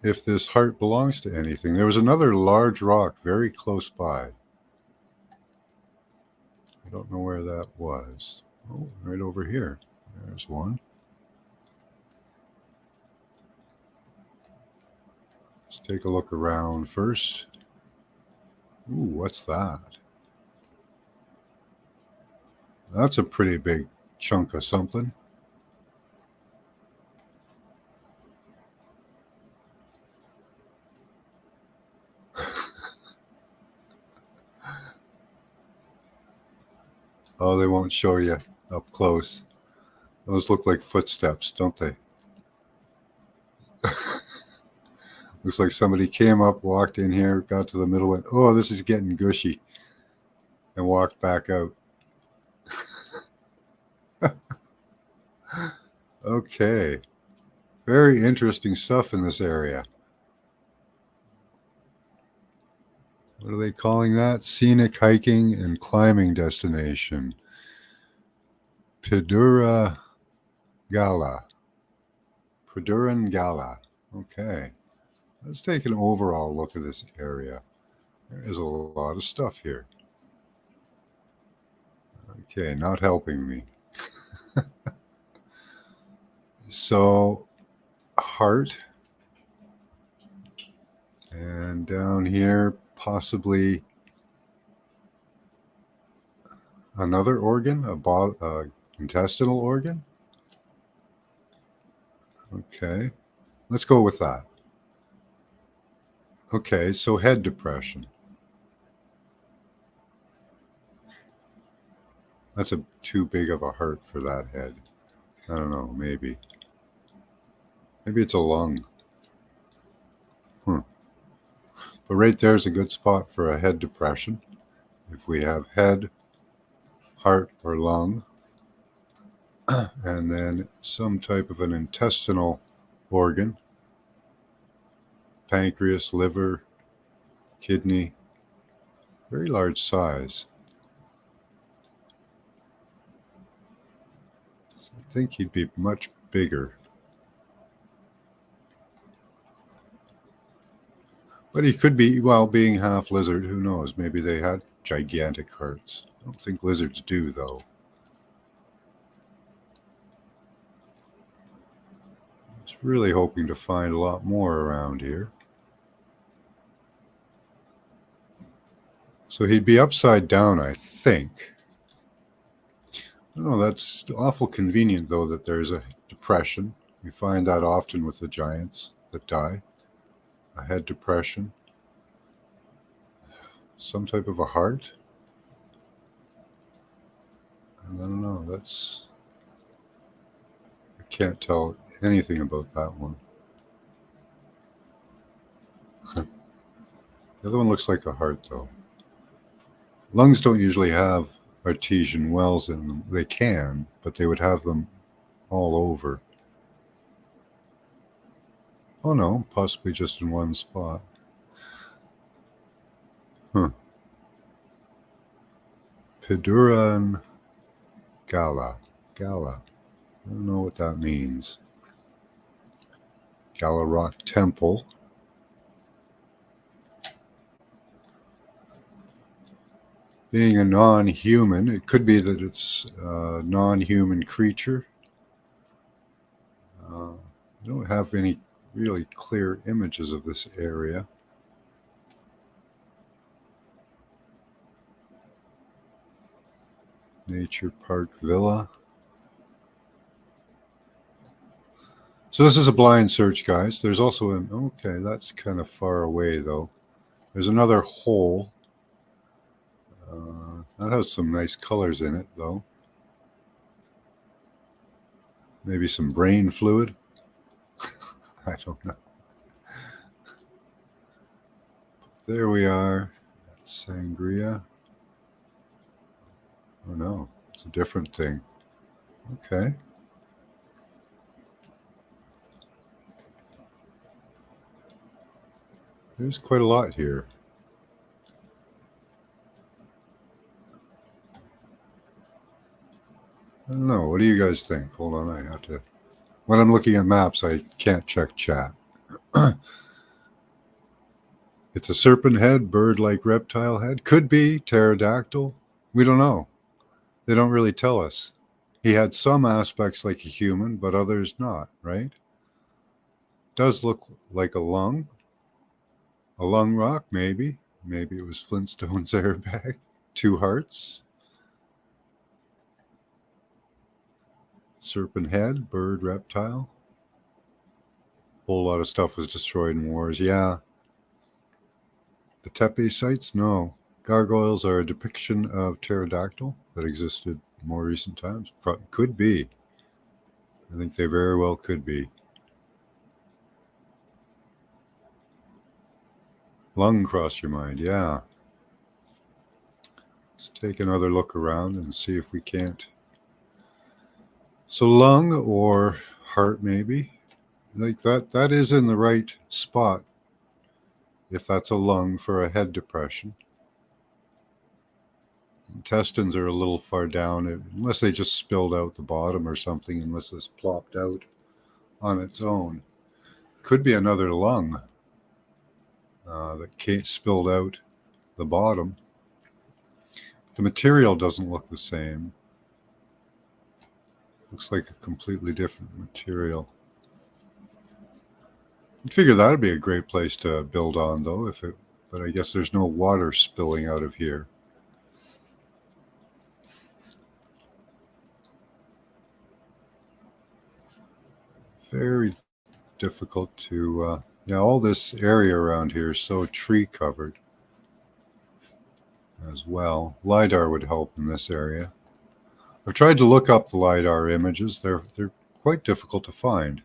if this heart belongs to anything. There was another large rock very close by. I don't know where that was. Oh, right over here. There's one. Let's take a look around first. Ooh, what's that? That's a pretty big chunk of something. Oh, they won't show you up close. Those look like footsteps, don't they? Looks like somebody came up, walked in here, got to the middle, went, oh, this is getting gushy, and walked back out. Okay. Very interesting stuff in this area. What are they calling that? Scenic hiking and climbing destination. Piduran Gala. Okay. Let's take an overall look at this area. There is a lot of stuff here. Okay, not helping me. So, heart. And down here, possibly another organ, a intestinal organ. Okay, let's go with that. Okay, so head depression. That's too big of a heart for that head. I don't know, maybe. Maybe it's a lung. But right there's a good spot for a head depression. If we have head, heart, or lung, and then some type of an intestinal organ, pancreas, liver, kidney, very large size. So I think he'd be much bigger. But he could be, well, being half lizard, who knows? Maybe they had gigantic hearts. I don't think lizards do, though. I was really hoping to find a lot more around here. So he'd be upside down, I think. I don't know, that's awful convenient, though, that there's a depression. We find that often with the giants that die. A head depression. Some type of a heart. I don't know, I can't tell anything about that one. The other one looks like a heart, though. Lungs don't usually have artesian wells in them. They can, but they would have them all over. Oh no, possibly just in one spot. Piduran Gala. Gala. I don't know what that means. Gala Rock Temple. Being a non-human, it could be that it's a non-human creature. I don't have any really clear images of this area. Nature Park Villa. So this is a blind search, guys. There's also okay, that's kind of far away, though. There's another hole. That has some nice colors in it, though. Maybe some brain fluid. I don't know. There we are. That's Sigiriya. Oh no, it's a different thing. Okay. There's quite a lot here. I don't know. What do you guys think? Hold on, I have to. When I'm looking at maps, I can't check chat. It's a serpent head, bird-like reptile head. Could be pterodactyl. We don't know. They don't really tell us. He had some aspects like a human, but others not, right? Does look like a lung. A lung rock, maybe. Maybe it was Flintstone's airbag. 2 hearts. Serpent head, bird, reptile. Whole lot of stuff was destroyed in wars. Yeah. The Tepe sites? No. Gargoyles are a depiction of pterodactyl that existed in more recent times. Could be. I think they very well could be. Lung crossed your mind, yeah. Let's take another look around and see if we can't. So lung or heart, maybe. Like that is in the right spot if that's a lung for a head depression. Intestines are a little far down, unless they just spilled out the bottom or something, unless this plopped out on its own. Could be another lung that spilled out the bottom. The material doesn't look the same. Looks like a completely different material. I figure that'd be a great place to build on, though, but I guess there's no water spilling out of here. Very difficult to, all this area around here is so tree covered as well. LiDAR would help in this area. I've tried to look up the LiDAR images. They're quite difficult to find.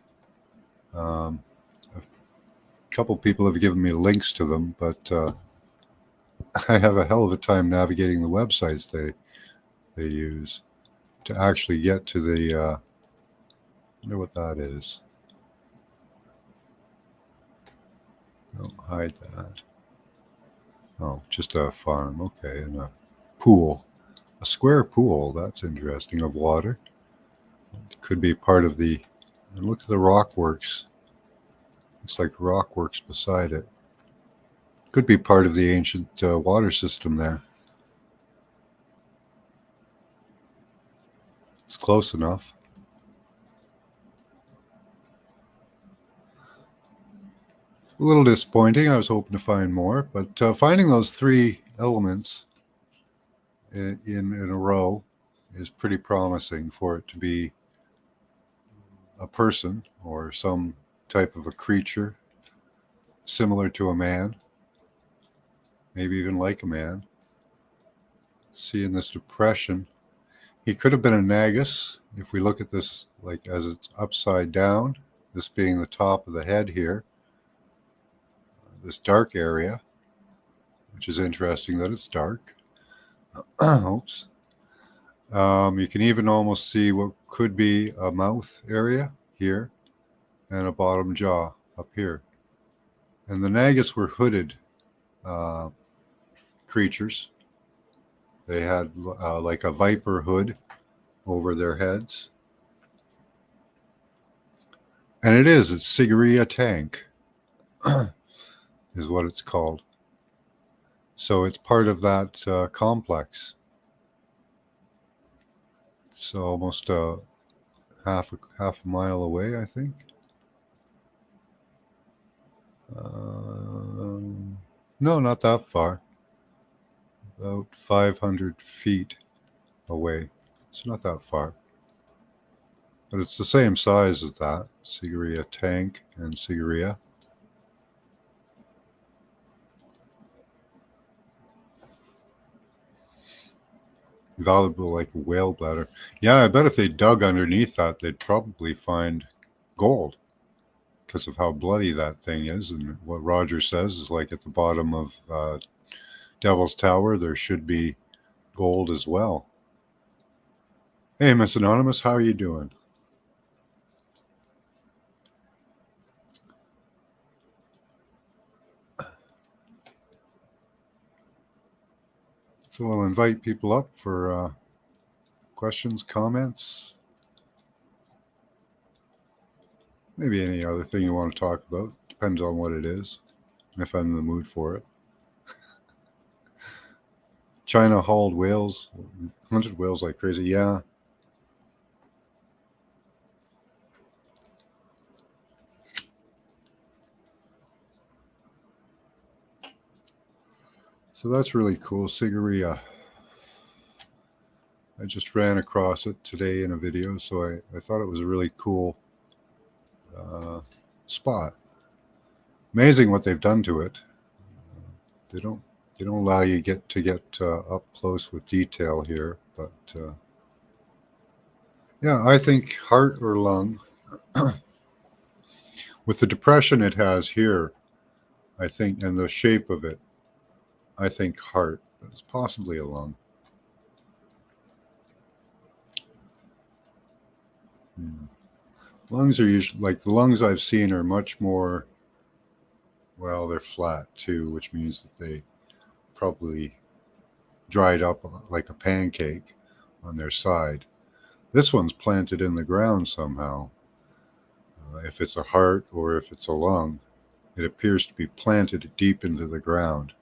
A couple people have given me links to them, but I have a hell of a time navigating the websites they use to actually get to the. I wonder what that is. Don't hide that. Oh, just a farm. Okay, and a pool. A square pool. That's interesting. Of water. It could be part of the. And look at the rock works. Looks like rock works beside it. Could be part of the ancient water system there. It's close enough. A little disappointing. I was hoping to find more, but finding those three elements in a row is pretty promising for it to be a person or some type of a creature similar to a man, maybe even like a man. See in this depression, he could have been a nagus if we look at this like as it's upside down, this being the top of the head here, this dark area, which is interesting that it's dark. Oops. You can even almost see what could be a mouth area here and a bottom jaw up here. And the nagus were hooded creatures. They had like a viper hood over their heads. And it's Sigiriya tank is what it's called. So it's part of that complex. It's almost half a mile away, I think. No, not that far. About 500 feet away. It's not that far. But it's the same size as that. Sigiriya tank and Sigiriya. Valuable like a whale bladder. Yeah, I bet if they dug underneath that, they'd probably find gold because of how bloody that thing is. And what Roger says is like at the bottom of Devil's Tower, there should be gold as well. Hey, Miss Anonymous, how are you doing? So I'll invite people up for questions, comments, maybe any other thing you want to talk about. Depends on what it is, if I'm in the mood for it. China hauled whales, hunted whales like crazy. Yeah. So that's really cool. Sigiriya. I just ran across it today in a video, so I thought it was a really cool spot. Amazing what they've done to it. They don't allow you to get up close with detail here, but yeah, I think heart or lung. With the depression it has here, I think, and the shape of it, I think heart, but it's possibly a lung. Lungs are usually, like the lungs I've seen are much more, well, they're flat too, which means that they probably dried up like a pancake on their side. This one's planted in the ground somehow. If it's a heart or if it's a lung, it appears to be planted deep into the ground,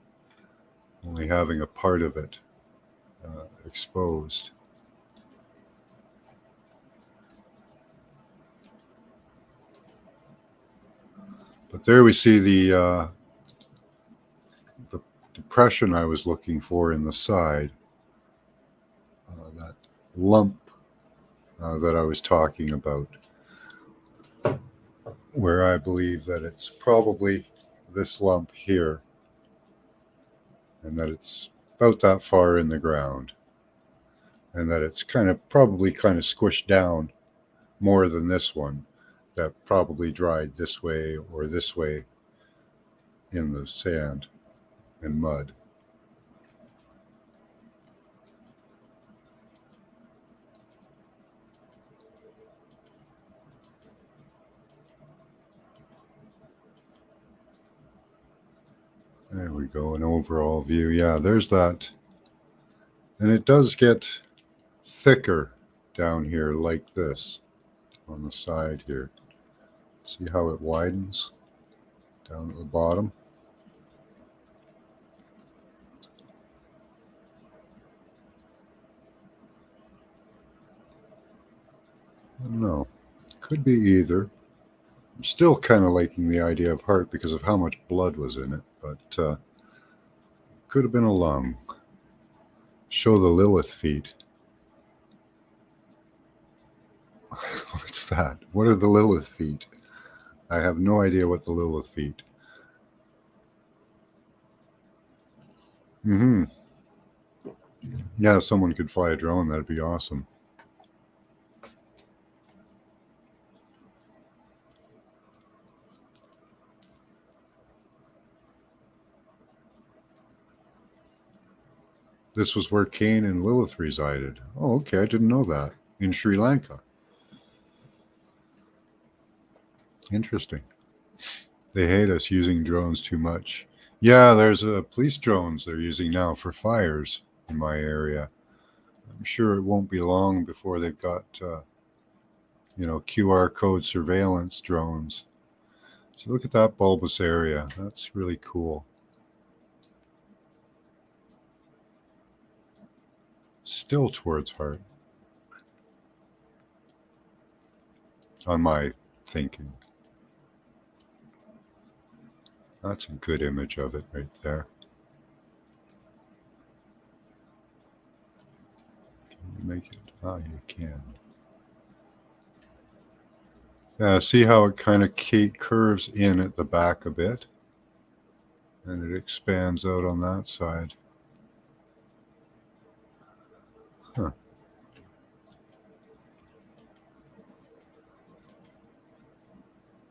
only having a part of it exposed. But there we see the depression I was looking for in the side, that lump that I was talking about, where I believe that it's probably this lump here, and that it's about that far in the ground, and that it's probably kind of squished down more than this one that probably dried this way or this way in the sand and mud. There we go, an overall view. Yeah, there's that. And it does get thicker down here like this on the side here. See how it widens down at the bottom? I don't know. Could be either. I'm still kind of liking the idea of heart because of how much blood was in it, but could have been a lung. Show the Lilith feet. What's that? What are the Lilith feet? I have no idea what the Lilith feet. Yeah, someone could fly a drone. That'd be awesome. This was where Cain and Lilith resided. Oh, okay. I didn't know that. In Sri Lanka. Interesting. They hate us using drones too much. Yeah, there's police drones they're using now for fires in my area. I'm sure it won't be long before they've got, QR code surveillance drones. So look at that bulbous area. That's really cool. Still towards heart. On my thinking. That's a good image of it right there. Can you make it? Ah, you can. Yeah, see how it kind of curves in at the back a bit? And it expands out on that side. Huh.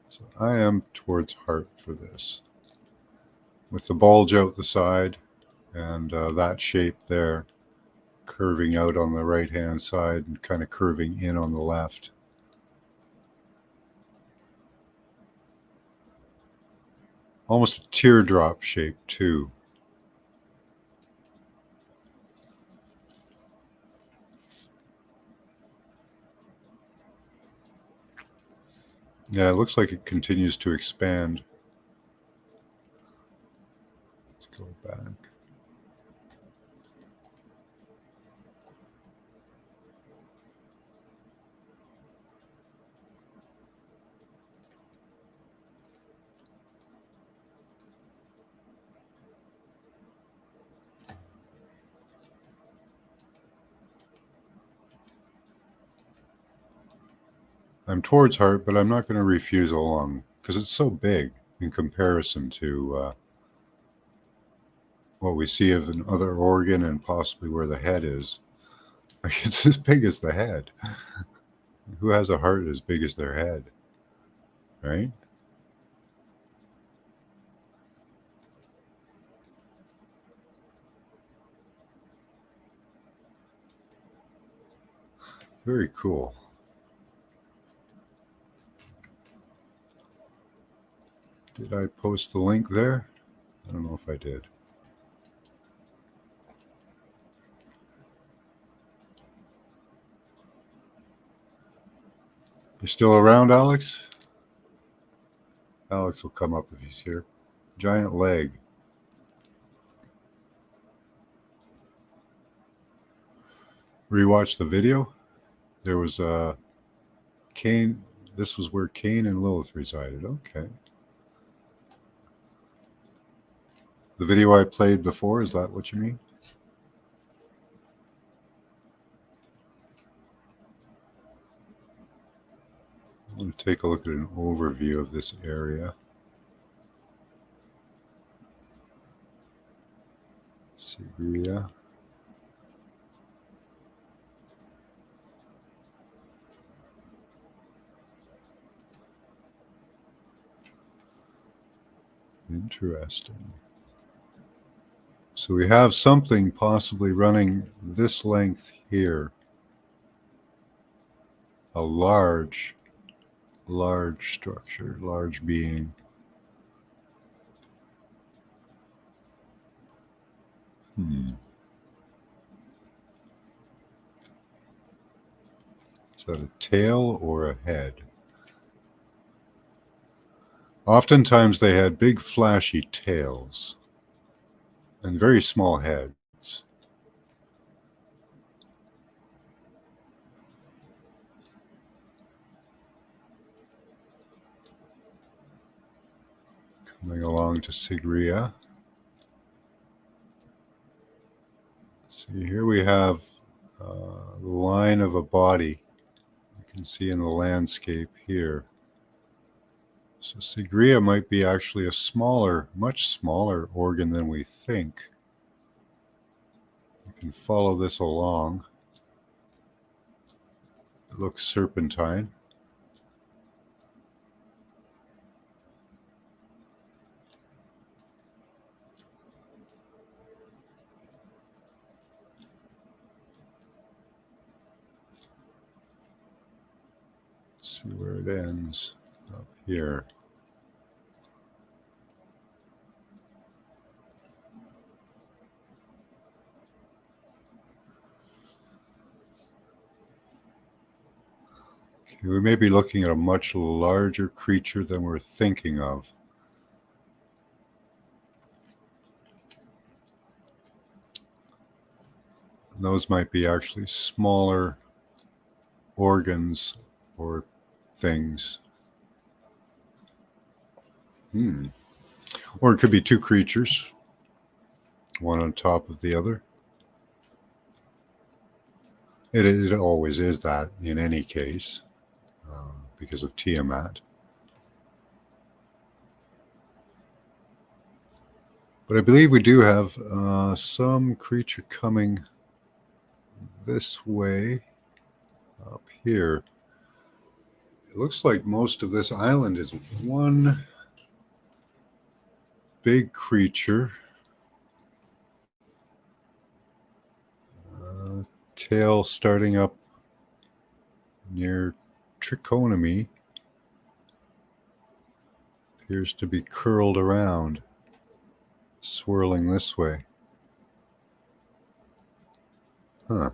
So I am towards heart for this. With the bulge out the side and that shape there curving out on the right hand side and kind of curving in on the left. Almost a teardrop shape too. Yeah, it looks like it continues to expand. Let's go back. I'm towards heart, but I'm not going to refuse a lung because it's so big in comparison to what we see of another organ and possibly where the head is. It's as big as the head. Who has a heart as big as their head? Right? Very cool. Did I post the link there? I don't know if I did. You still around, Alex? Alex will come up if he's here. Giant leg. Rewatch the video. There was Cain. This was where Cain and Lilith resided. Okay. The video I played before, is that what you mean? I'm going to take a look at an overview of this area. Sigiriya. Interesting. So we have something possibly running this length here. A large structure, large being. Is that a tail or a head? Oftentimes they had big flashy tails and very small heads. Coming along to Sigiriya. See, here we have the line of a body. You can see in the landscape here. So Sigiriya might be actually a smaller, much smaller organ than we think. You can follow this along. It looks serpentine. See where it ends up here. Okay, we may be looking at a much larger creature than we're thinking of. And those might be actually smaller organs or things. Or it could be two creatures, one on top of the other. It always is that in any case, because of Tiamat. But I believe we do have some creature coming this way, up here. It looks like most of this island is one big creature. Tail starting up near Trichotomy. Appears to be curled around, swirling this way. Huh.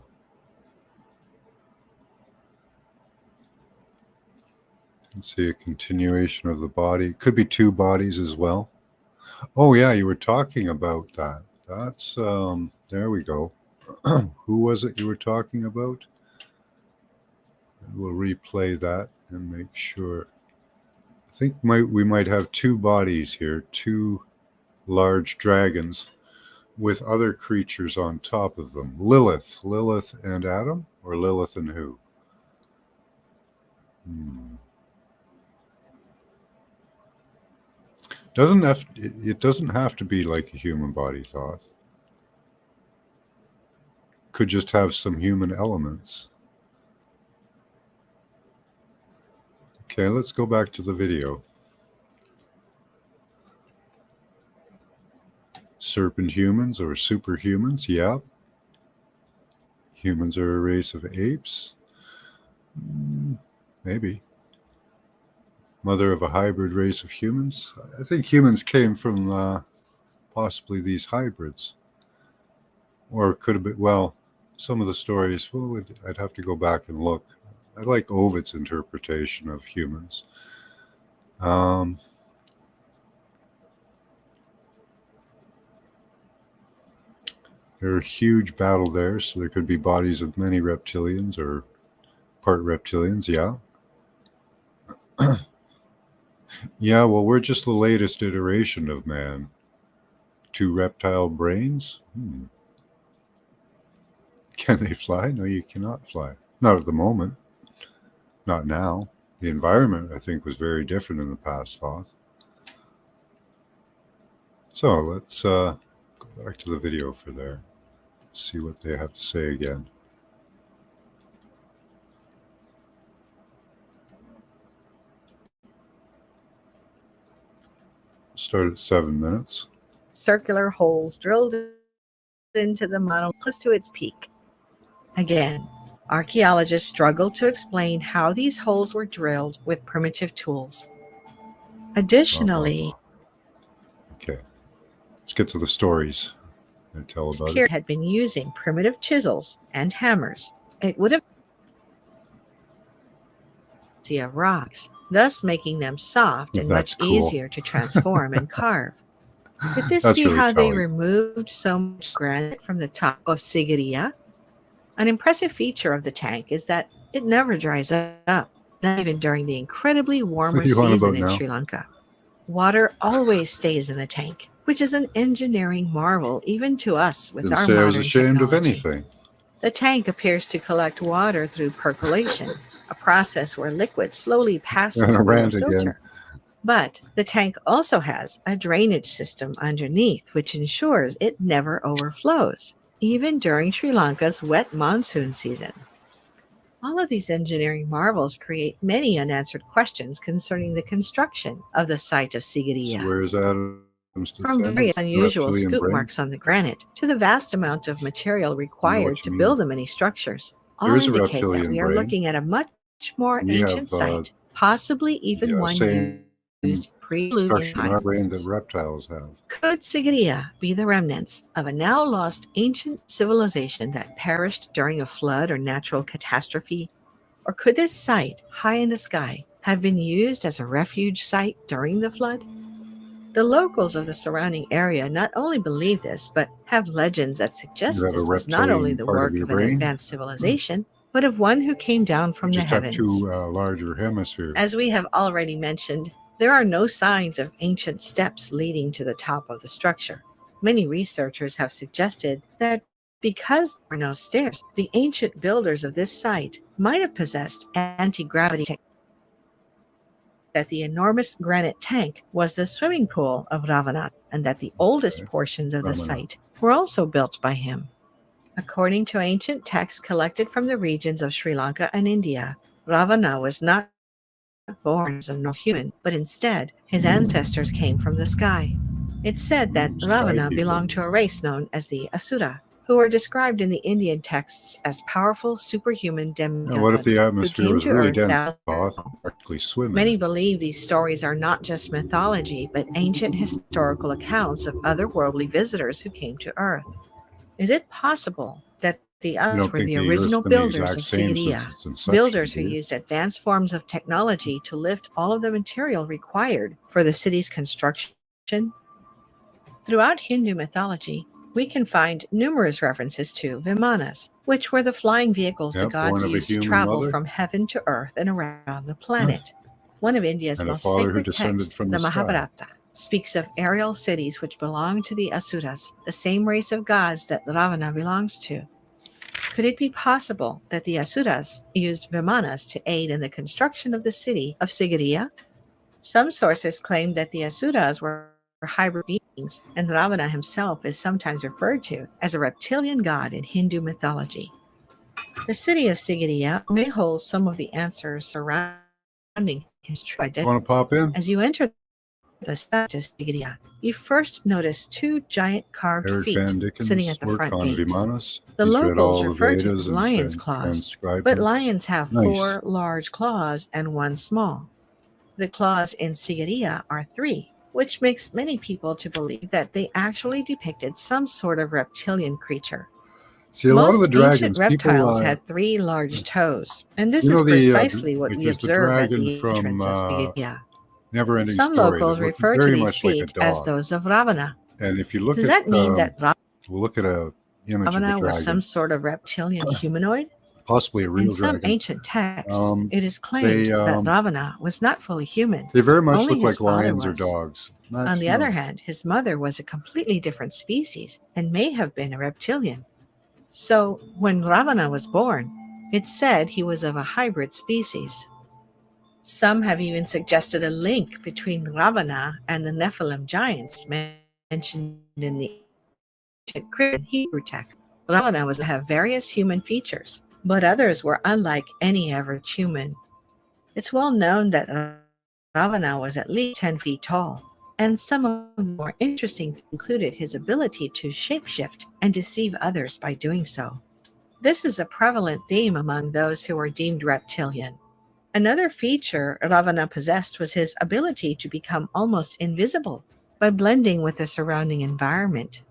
You can see a continuation of the body. Could be two bodies as well. Oh yeah, you were talking about that. That's there we go. Who was it you were talking about? We'll replay that and make sure. I think we might have two bodies here, two large dragons with other creatures on top of them. Lilith and Adam, or Lilith and who? It doesn't have to be like a human body thought. Could just have some human elements. Okay, let's go back to the video. Serpent humans or superhumans, yeah. Humans are a race of apes. Maybe. Mother of a hybrid race of humans. I think humans came from possibly these hybrids. Or it could have been, well, some of the stories, well, I'd have to go back and look. I like Ovid's interpretation of humans. There's a huge battle there, so there could be bodies of many reptilians or part reptilians, yeah. Yeah, well, we're just the latest iteration of man. two reptile brains. Can they fly? No, you cannot fly. Not at the moment. Not now. The environment, I think, was very different in the past, Thoth. So let's go back to the video for there. Let's see what they have to say again. Start at 7 minutes. Circular holes drilled into the monolith close to its peak. Again, archaeologists struggle to explain how these holes were drilled with primitive tools. Additionally, okay, let's get to the stories and tell about it it. Had been using primitive chisels and hammers. It would have of rocks, thus making them soft and much easier to transform and carve. Could this be really how they removed so much granite from the top of Sigiriya? An impressive feature of the tank is that it never dries up, not even during the incredibly warmer season in Sri Lanka. Water always stays in the tank, which is an engineering marvel even to us with our modern technology. Ashamed of anything. The tank appears to collect water through percolation, a process where liquid slowly passes through a filter. But the tank also has a drainage system underneath, which ensures it never overflows, even during Sri Lanka's wet monsoon season. All of these engineering marvels create many unanswered questions concerning the construction of the site of Sigiriya. So where is that? From various unusual scoop marks on the granite to the vast amount of material required to build the many structures, all indicate that we are looking at a much more ancient site, possibly even one used pre-Diluvian times. That reptiles have. Could Sigiriya be the remnants of a now lost ancient civilization that perished during a flood or natural catastrophe? Or could this site, high in the sky, have been used as a refuge site during the flood? The locals of the surrounding area not only believe this, but have legends that suggest this was not only the work of an advanced civilization, but of one who came down from the heavens. Two larger hemispheres. As we have already mentioned, there are no signs of ancient steps leading to the top of the structure. Many researchers have suggested that because there were no stairs, the ancient builders of this site might have possessed anti-gravity technology. That the enormous granite tank was the swimming pool of Ravana, and that the oldest portions of the site were also built by him. According to ancient texts collected from the regions of Sri Lanka and India, Ravana was not born as a normal human, but instead his ancestors came from the sky. It's said that Ravana belonged to a race known as the Asura, who are described in the Indian texts as powerful superhuman demigods. What if the atmosphere was really dense, practically swimming? Many believe these stories are not just mythology, but ancient historical accounts of otherworldly visitors who came to Earth. Is it possible that the Asura were the original builders of Sigiriya, builders who used advanced forms of technology to lift all of the material required for the city's construction? Throughout Hindu mythology, we can find numerous references to Vimanas, which were the flying vehicles the gods used to travel from heaven to earth and around the planet. One of India's most sacred texts, the Mahabharata, speaks of aerial cities which belong to the Asuras, the same race of gods that Ravana belongs to. Could it be possible that the Asuras used Vimanas to aid in the construction of the city of Sigiriya? Some sources claim that the Asuras were hybrid beings, and Ravana himself is sometimes referred to as a reptilian god in Hindu mythology. The city of Sigiriya may hold some of the answers surrounding his true identity. Want to pop in? As you enter the site of Sigiriya, you first notice two giant carved feet sitting at the front gate. Vimanas. The locals refer to them as lion's claws, but lions have 4 large claws and 1 small. The claws in Sigiriya are 3, which makes many people to believe that they actually depicted some sort of reptilian creature. See, a lot of the dragons, reptiles had 3 large toes, and this is precisely what we observe at the entrance of Sigiriya. Never-ending Some Story, locals refer to these feet as those of Ravana. And if you look Does that mean that we'll look at a image Ravana of a was some sort of reptilian humanoid? possibly a real In some dragon. ancient texts, it is claimed They that Ravana was not fully human. they very much Only look his like father lions or was. dogs. On Max, the other no. hand, his mother was a completely different species and may have been a reptilian. So, when Ravana was born, it's said he was of a hybrid species. Some have even suggested a link between Ravana and the Nephilim giants mentioned in the ancient Christian Hebrew text. Ravana was to have various human features, but others were unlike any average human. It's well known that Ravana was at least 10 feet tall, and some of the more interesting things included his ability to shapeshift and deceive others by doing so. This is a prevalent theme among those who are deemed reptilian. Another feature Ravana possessed was his ability to become almost invisible by blending with the surrounding environment.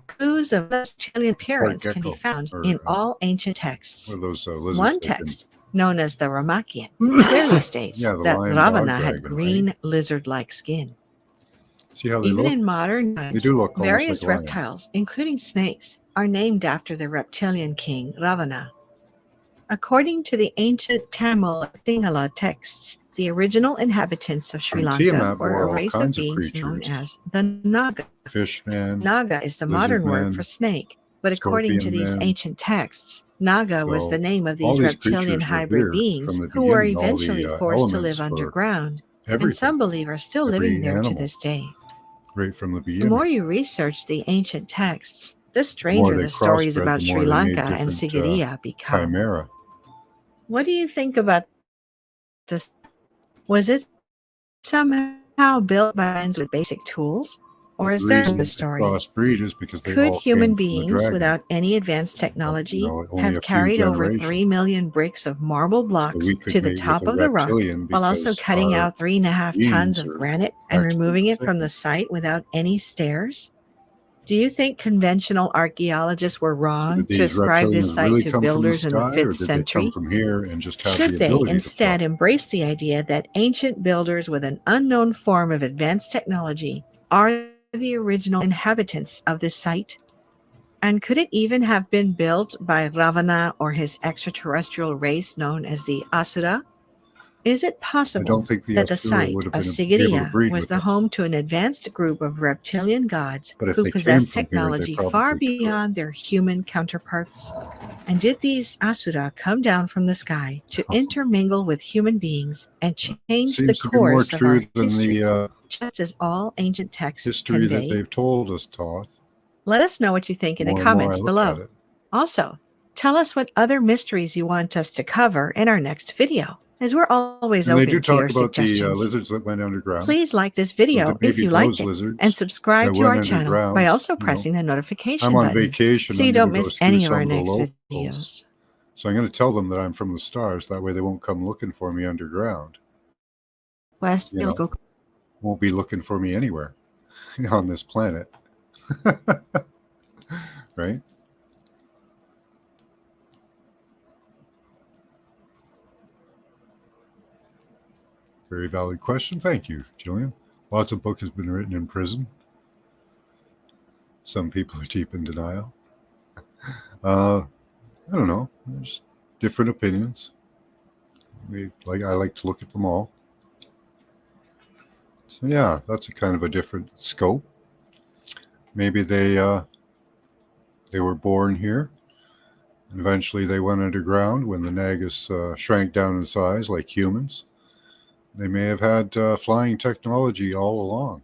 Clues of reptilian Part appearance can be gecko. found Or in all ancient what texts. are those lizards One that can... text, known as the Ramakian, clearly states Yeah, the that lion dog Ravana had dragon, green right? lizard-like skin. See how they Even look? in modern They times, do look almost like various lions. reptiles, including snakes, are named after the reptilian king Ravana. According to the ancient Tamil Sinhala texts, the original inhabitants of Sri And Lanka Tiamat were a bore all race of kinds of beings known creatures. as the Naga. Fishman, Naga is the lizard modern word for man, snake, but according to scorpion these man. ancient texts, Naga was the So name of all these these reptilian creatures were hybrid here from beings the who were beginning. All eventually the forced to elements live for underground, and everything, some believe are still living every there to animal, this day. right from the The beginning. more you research the ancient texts, the The more stranger they the stories crossbred, the about Sri more they made Lanka and different Sigiriya become. chimera. What do you think about this? Was it somehow built by humans with basic tools? Or is The there reason the they story? crossbreed is because they Could all human came from the beings, dragon. without any advanced technology, Only have a few carried over generations. 3 million bricks of marble So blocks we could to the mate with top a of the rock, reptilian while also because cutting our out 3.5 tons genes of are granite and actually removing the it from same. the site without any stairs? Do you think conventional archaeologists were So wrong did to these ascribe this reptilians site really to come from the builders in the sky, or 5th did they come century? from here and just have Should the they ability to fly? instead embrace the idea that ancient builders with an unknown form of advanced technology are the original inhabitants of this site? And could it even have been built by Ravana or his extraterrestrial race known as the Asura? Is it I don't possible think the that the Asura would site have of been able to Sigiriya breed was with the us. home to an advanced group of reptilian gods But if who they came possessed from here, they technology far probably could. beyond their human counterparts? And did these Asura come down from the sky to intermingle with human beings and change the Seems to be more course of our true than history, the just as all ancient texts history that convey? they've told us, Toth. Let us know what you think The in the more and more I comments look at below. it. Also, tell us what other mysteries you want us to cover in our next video, as we're always And they do open to your talk about the suggestions. lizards that went underground. Please like this So video that if maybe you liked those it, and lizards subscribe that to went our channel by underground, also pressing the notification I'm on button vacation. so you I'm going don't to go miss see any of some our of the next locals. videos. So I'm going to tell them that I'm from the stars. That way they won't come looking for me underground. West, You know, won't be looking for me anywhere on this planet. Right? Very valid question. Thank you, Julian. Lots of book has been written in prison. Some people are deep in denial. I don't know. There's different opinions. I like to look at them all. So yeah, that's a kind of a different scope. Maybe they were born here, and eventually they went underground when the Nagas shrank down in size like humans. They may have had flying technology all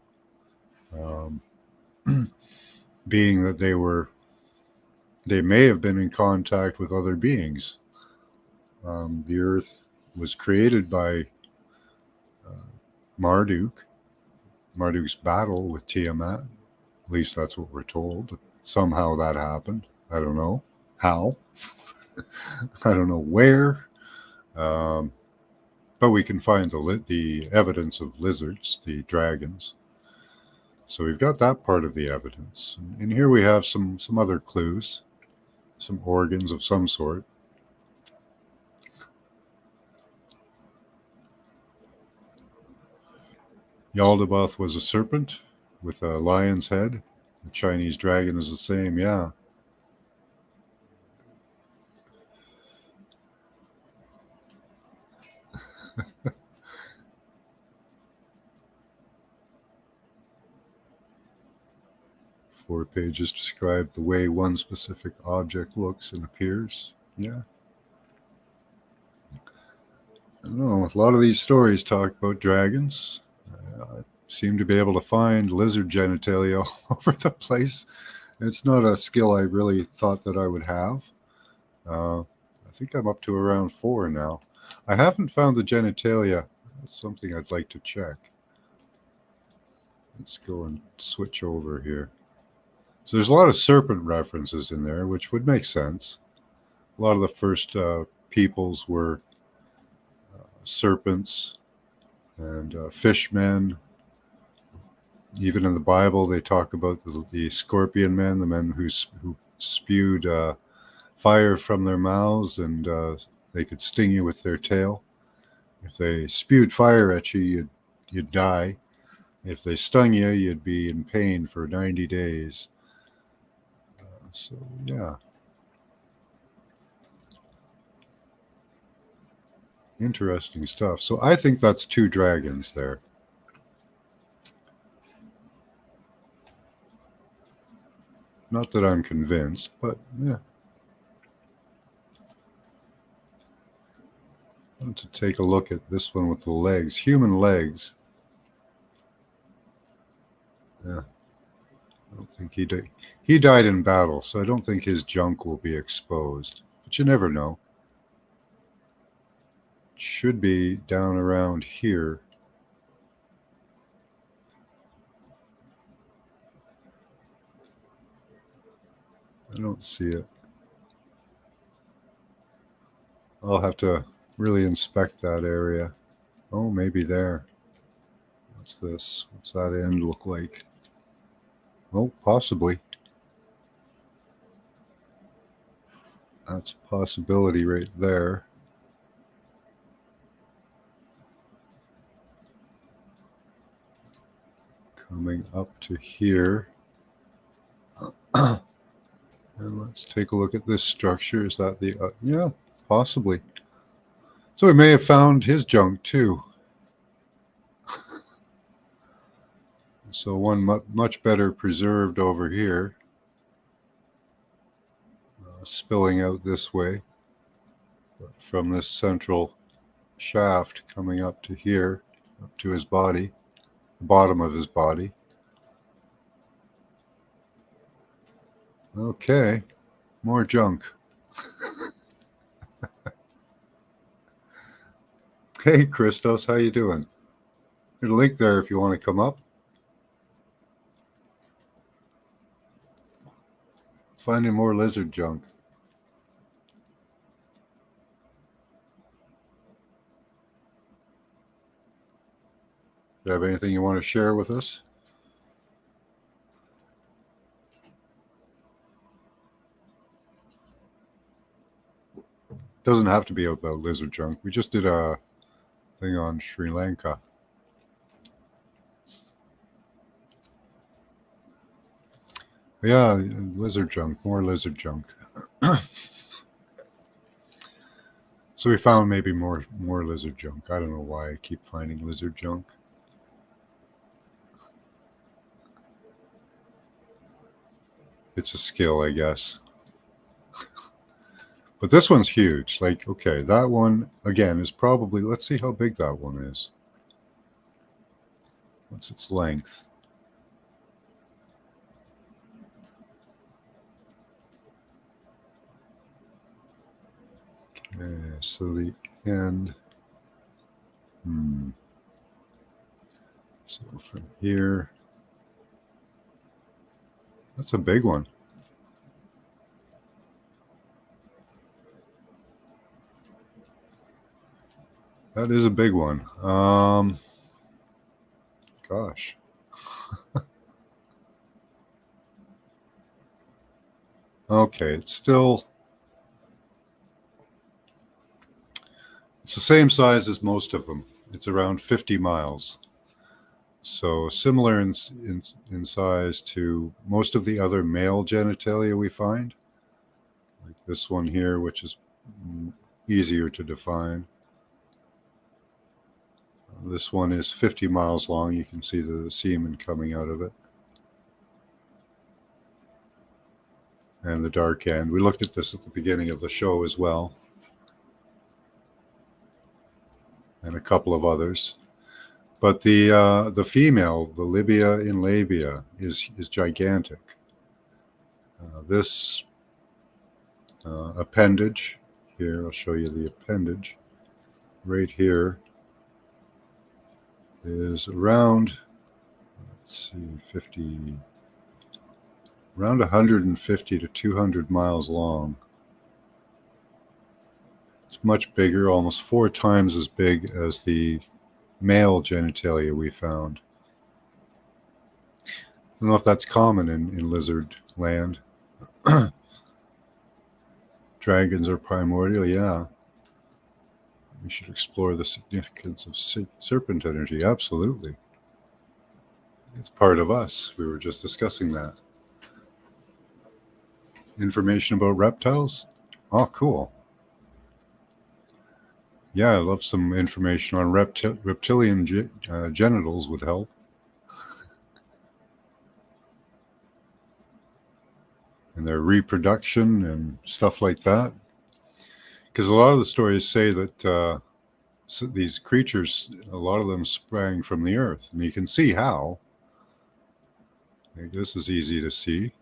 along, being that they may have been in contact with other beings. The Earth was created by Marduk. Marduk's battle with Tiamat. At least that's what we're told. Somehow that happened. I don't know how. I don't know where. But we can find the evidence of lizards, the dragons. So we've got that part of the evidence. And here we have some other clues, some organs of some sort. Yaldabaoth was a serpent with a lion's head. The Chinese dragon is the same, yeah. 4 pages describe the way one specific object looks and appears. Yeah. I don't know. A lot of these stories talk about dragons. I seem to be able to find lizard genitalia all over the place. It's not a skill I really thought that I would have. I think I'm up to around 4 now. I haven't found the genitalia. That's something I'd like to check. Let's go and switch over here. So there's a lot of serpent references in there, which would make sense. A lot of the first peoples were serpents and fishmen. Even in the Bible, they talk about the scorpion men, the men who spewed fire from their mouths, and they could sting you with their tail. If they spewed fire at you, you'd die. If they stung you, you'd be in pain for 90 days. So, yeah. Interesting stuff. So I think that's 2 dragons there. Not that I'm convinced, but yeah. I want to take a look at this one with the legs. Human legs. Yeah. I don't think he died. He died in battle, so I don't think his junk will be exposed. But you never know. It should be down around here. I don't see it. I'll have to really inspect that area. Oh, maybe there. What's this? What's that end look like? Oh, possibly. That's a possibility right there. Coming up to here. And let's take a look at this structure. Is that the... yeah, possibly. So we may have found his junk too. So one much better preserved over here. Spilling out this way. But from this central shaft coming up to here, up to his body, the bottom of his body. Okay, more junk. Hey, Christos, how you doing? There's a link there if you want to come up. Finding more lizard junk. Do you have anything you want to share with us? Doesn't have to be about lizard junk. We just did a thing on Sri Lanka. Yeah, lizard junk, more lizard junk. So we found maybe more lizard junk. I don't know why I keep finding lizard junk. It's a skill, I guess. But this one's huge. Like, okay, that one, again, is probably... Let's see how big that one is. What's its length? Okay, so the end... So from here... That's a big one. That is a big one. Gosh. Okay, it's the same size as most of them. It's around 50 miles. So similar in size to most of the other male genitalia we find. Like this one here, which is easier to define. This one is 50 miles long. You can see the semen coming out of it. and the dark end. We looked at this at the beginning of the show as well, and a couple of others. But the female, the Libya in labia, is gigantic. This appendage here, I'll show you the appendage right here, is around, let's see, 50, around 150 to 200 miles long. It's much bigger, almost 4 times as big as the male genitalia we found. I don't know if that's common in lizard land. Dragons are primordial, yeah. We should explore the significance of serpent energy. Absolutely. It's part of us. We were just discussing that. Information about reptiles? Oh, cool. Yeah, I love some information on reptilian genitals would help. And their reproduction and stuff like that. Because a lot of the stories say that so these creatures, a lot of them sprang from the earth. And you can see how. Like, this is easy to see.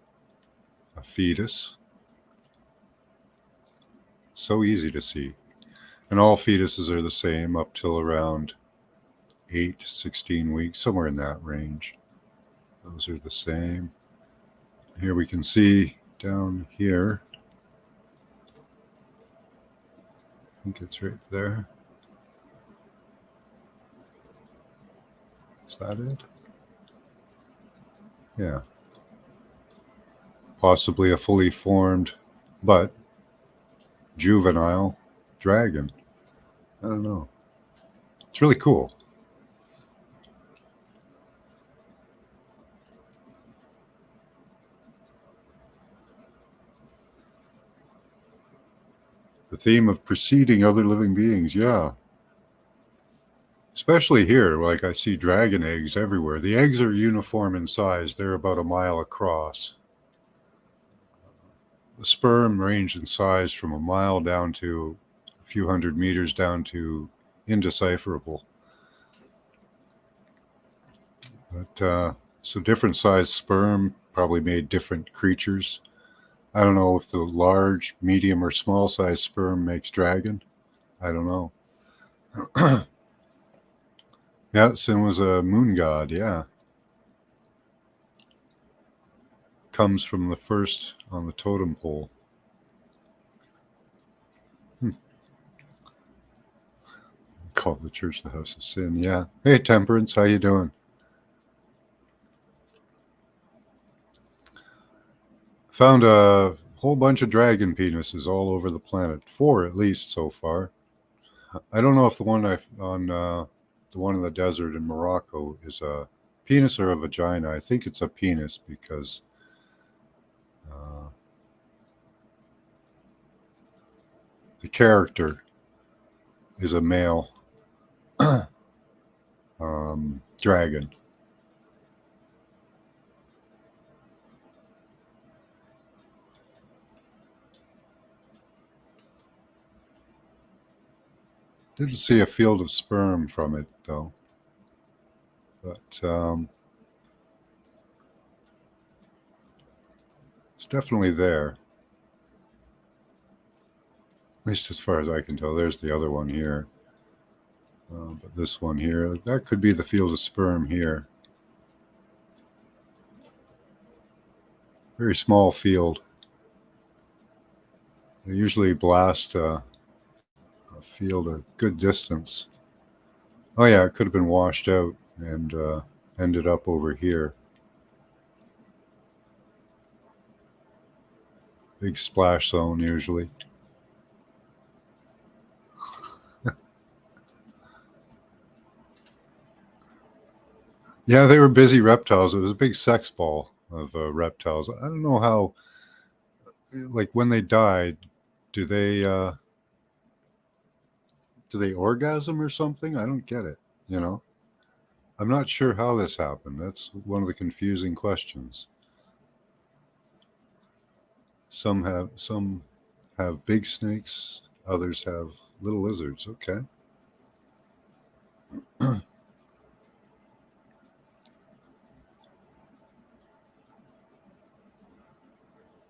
A fetus. So easy to see. And all fetuses are the same up till around 8 to 16 weeks, somewhere in that range. Those are the same. Here we can see down here. I think it's right there. Is that it? Yeah. Possibly a fully formed, but juvenile dragon. I don't know. It's really cool. The theme of preceding other living beings, yeah. Especially here, like I see dragon eggs everywhere. The eggs are uniform in size. They're about a mile across. The sperm range in size from a mile down to a few hundred meters down to indecipherable. But so different sized sperm probably made different creatures. I don't know if the large, medium, or small sized sperm makes dragon. I don't know. Yeah, Sin was a moon god, yeah. Comes from the first on the totem pole. Call the church the house of sin, yeah. Hey, Temperance, how you doing? Found a whole bunch of dragon penises all over the planet. 4 at least so far. I don't know if the one the one in the desert in Morocco is a penis or a vagina. I think it's a penis because the character is a male dragon. Didn't see a field of sperm from it though, but it's definitely there. At least as far as I can tell. There's the other one here. But this one here, that could be the field of sperm here. Very small field. They usually blast a field a good distance. Oh yeah, it could have been washed out and ended up over here. Big splash zone usually. Yeah, they were busy reptiles. It was a big sex ball of reptiles. I don't know how, like when they died, do they orgasm or something? I don't get it, you know? I'm not sure how this happened. That's one of the confusing questions. Some have big snakes, others have little lizards. Okay.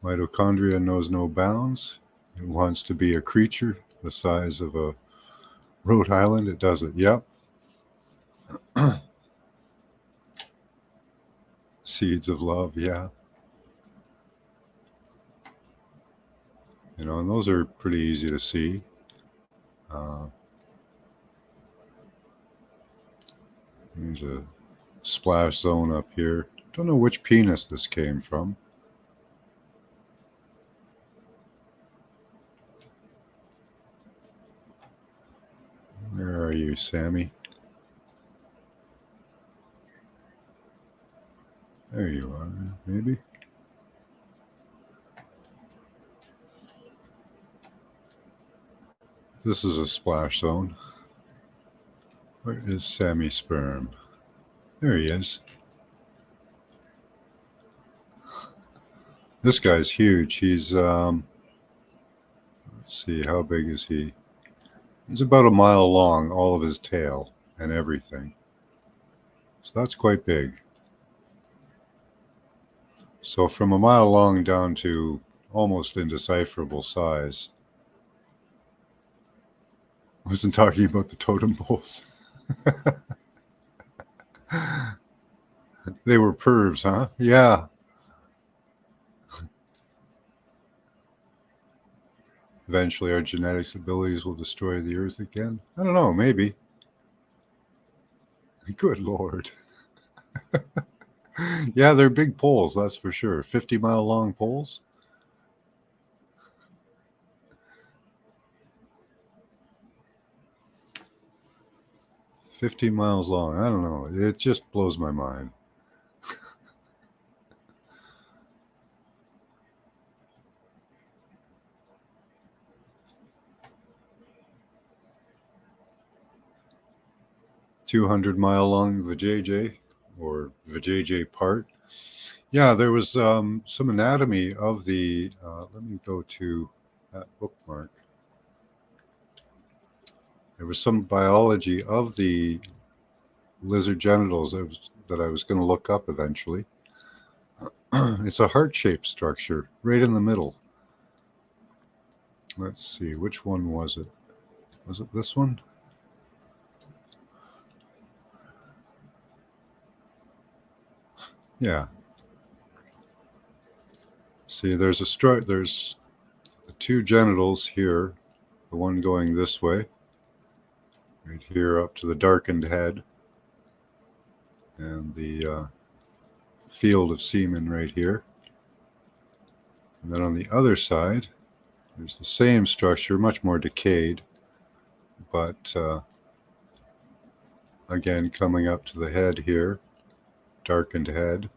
Mitochondria knows no bounds. It wants to be a creature the size of a Rhode Island. It does it. Yep. Seeds of love. Yeah. And those are pretty easy to see. Uh, there's a splash zone up here. Don't know which penis this came from. Where are you, Sammy? There you are, maybe. This is a splash zone. Where is Sammy Sperm? There he is. This guy's huge. He's, let's see, how big is he? He's about a mile long, all of his tail and everything. So that's quite big. So from a mile long down to almost indecipherable size. I wasn't talking about the totem poles. They were pervs, huh? Yeah. Eventually our genetics abilities will destroy the earth again. I don't know, maybe. Good Lord. Yeah, they're big poles, that's for sure. 50-mile long poles. $50 miles long. I don't know. It just blows my mind. $200-mile long vajayjay or vajayjay part. Yeah, there was some anatomy of the. Let me go to that bookmark. There was some biology of the lizard genitals that I was going to look up eventually. It's a heart-shaped structure right in the middle. Let's see, which one was it? Was it this one? Yeah. See, there's there's the two genitals here, the one going this way, right here up to the darkened head, and the field of semen right here. And then on the other side, there's the same structure, much more decayed, but again, coming up to the head here, darkened head,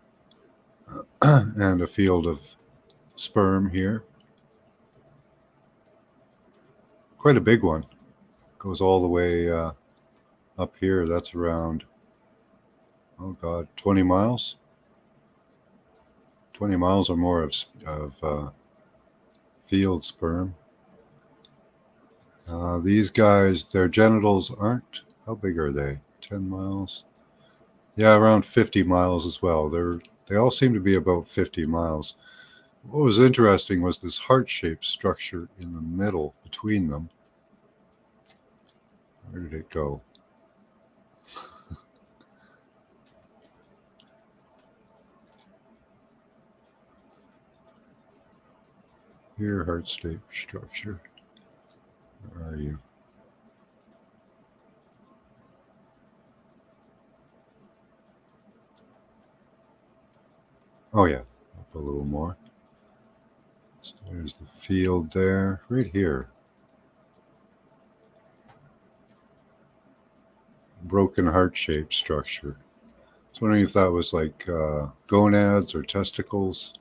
and a field of sperm here. Quite a big one. Goes all the way up here. That's around, oh God, 20 miles? 20 miles or more of field sperm. These guys, their genitals aren't, how big are they? 10 miles? Yeah, around 50 miles as well. They all seem to be about 50 miles. What was interesting was this heart-shaped structure in the middle between them. Where did it go? Here, heart-shaped structure. Where are you? Oh yeah, up a little more. So there's the field there, right here. Broken heart-shaped structure. I was wondering if that was like gonads or testicles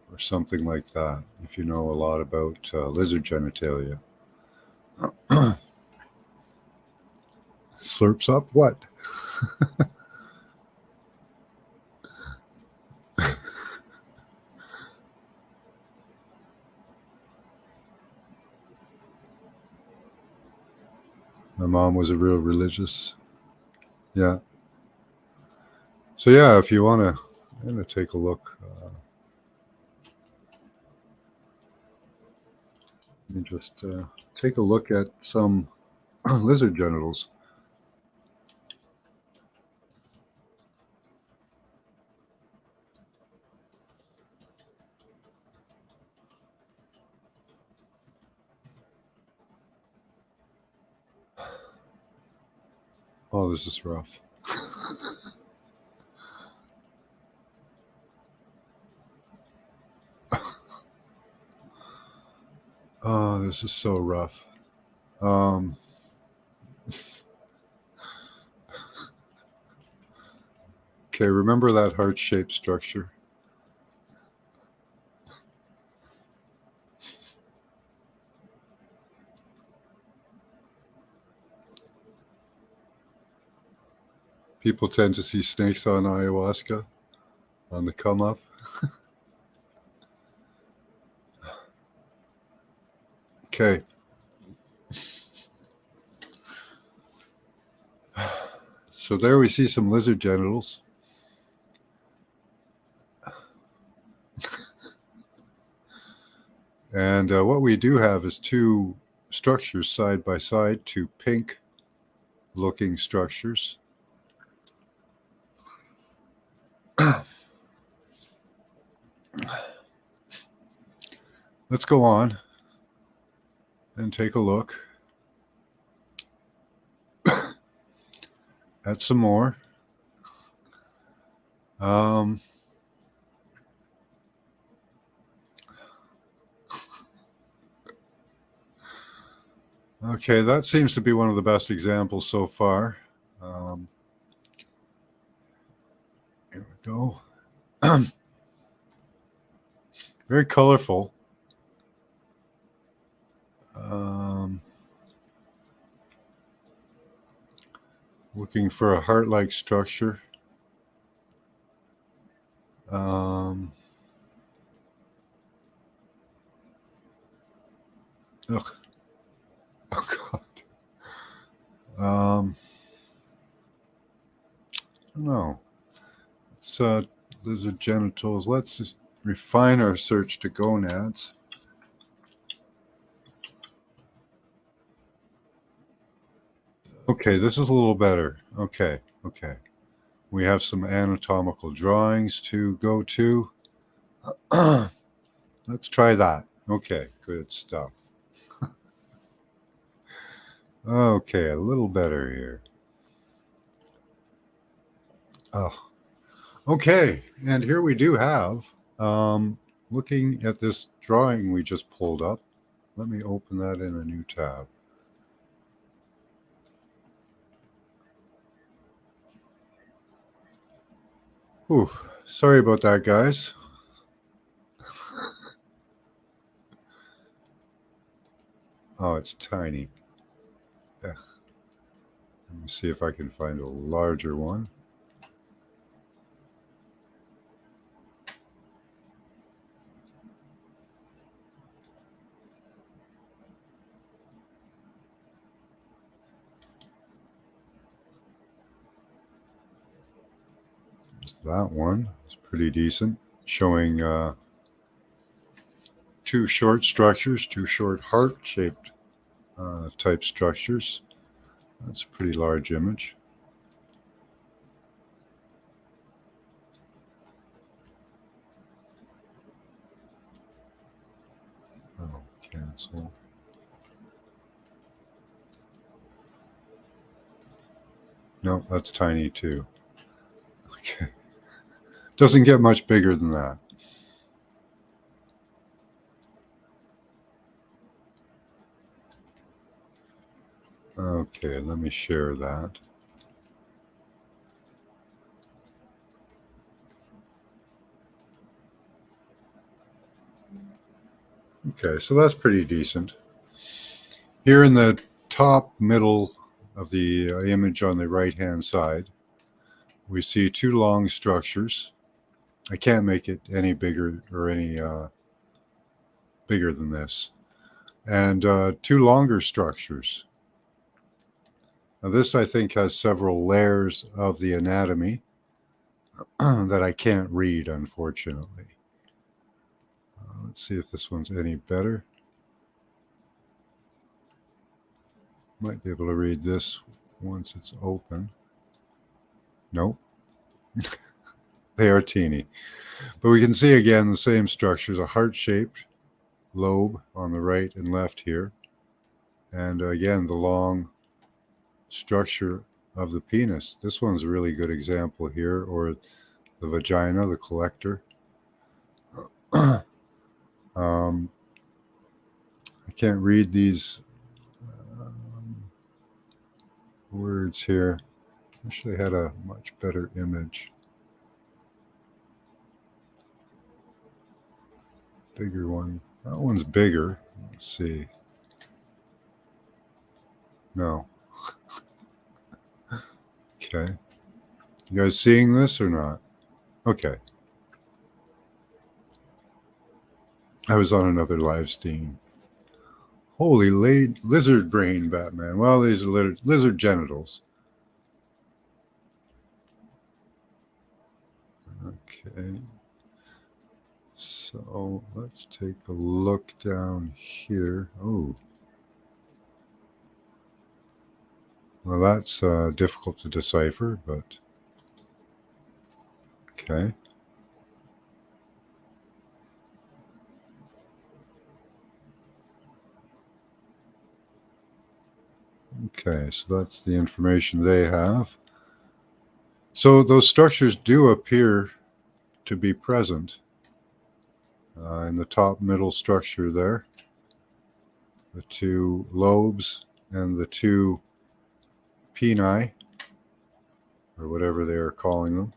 or something like that, if you know a lot about lizard genitalia. Slurps up what? My mom was a real religious. Yeah. So yeah, if you want to, I'm going to take a look. Let me just take a look at some lizard genitals. Oh, this is rough. Oh, this is so rough. Okay, remember that heart-shaped structure? People tend to see snakes on ayahuasca, on the come up. Okay. So there we see some lizard genitals. And what we do have is two structures side by side, two pink looking structures. Let's go on and take a look at some more. Okay, that seems to be one of the best examples so far. Here we go. Very colorful. Looking for a heart-like structure. Ugh. Oh God. No. It's lizard genitals. Let's just refine our search to gonads. Okay, this is a little better. Okay. We have some anatomical drawings to go to. Let's try that. Okay, good stuff. Okay, a little better here. Oh, okay, and here we do have, looking at this drawing we just pulled up. Let me open that in a new tab. Ooh, sorry about that, guys. Oh, it's tiny. Ugh. Let me see if I can find a larger one. That one is pretty decent, showing two short structures, two short heart-shaped type structures. That's a pretty large image. Oh, cancel. No, that's tiny too. Okay. Doesn't get much bigger than that. Okay, let me share that. Okay, so that's pretty decent. Here in the top middle of the image on the right-hand side, we see two long structures. I can't make it any bigger or any bigger than this. And two longer structures. Now this, I think, has several layers of the anatomy that I can't read, unfortunately. Let's see if this one's any better. Might be able to read this once it's open. Nope. They are teeny. But we can see again the same structures, a heart-shaped lobe on the right and left here. And again, the long structure of the penis. This one's a really good example here, or the vagina, the collector. I can't read these words here. I wish I had a much better image. Bigger one. That one's bigger. Let's see. No. Okay. You guys seeing this or not? Okay. I was on another live stream. Holy lizard brain, Batman. Well, these are lizard genitals. Okay. So let's take a look down here. Oh. Well, that's difficult to decipher, but okay. Okay, so that's the information they have. So those structures do appear to be present in the top middle structure there. The two lobes and the two peni, or whatever they are calling them,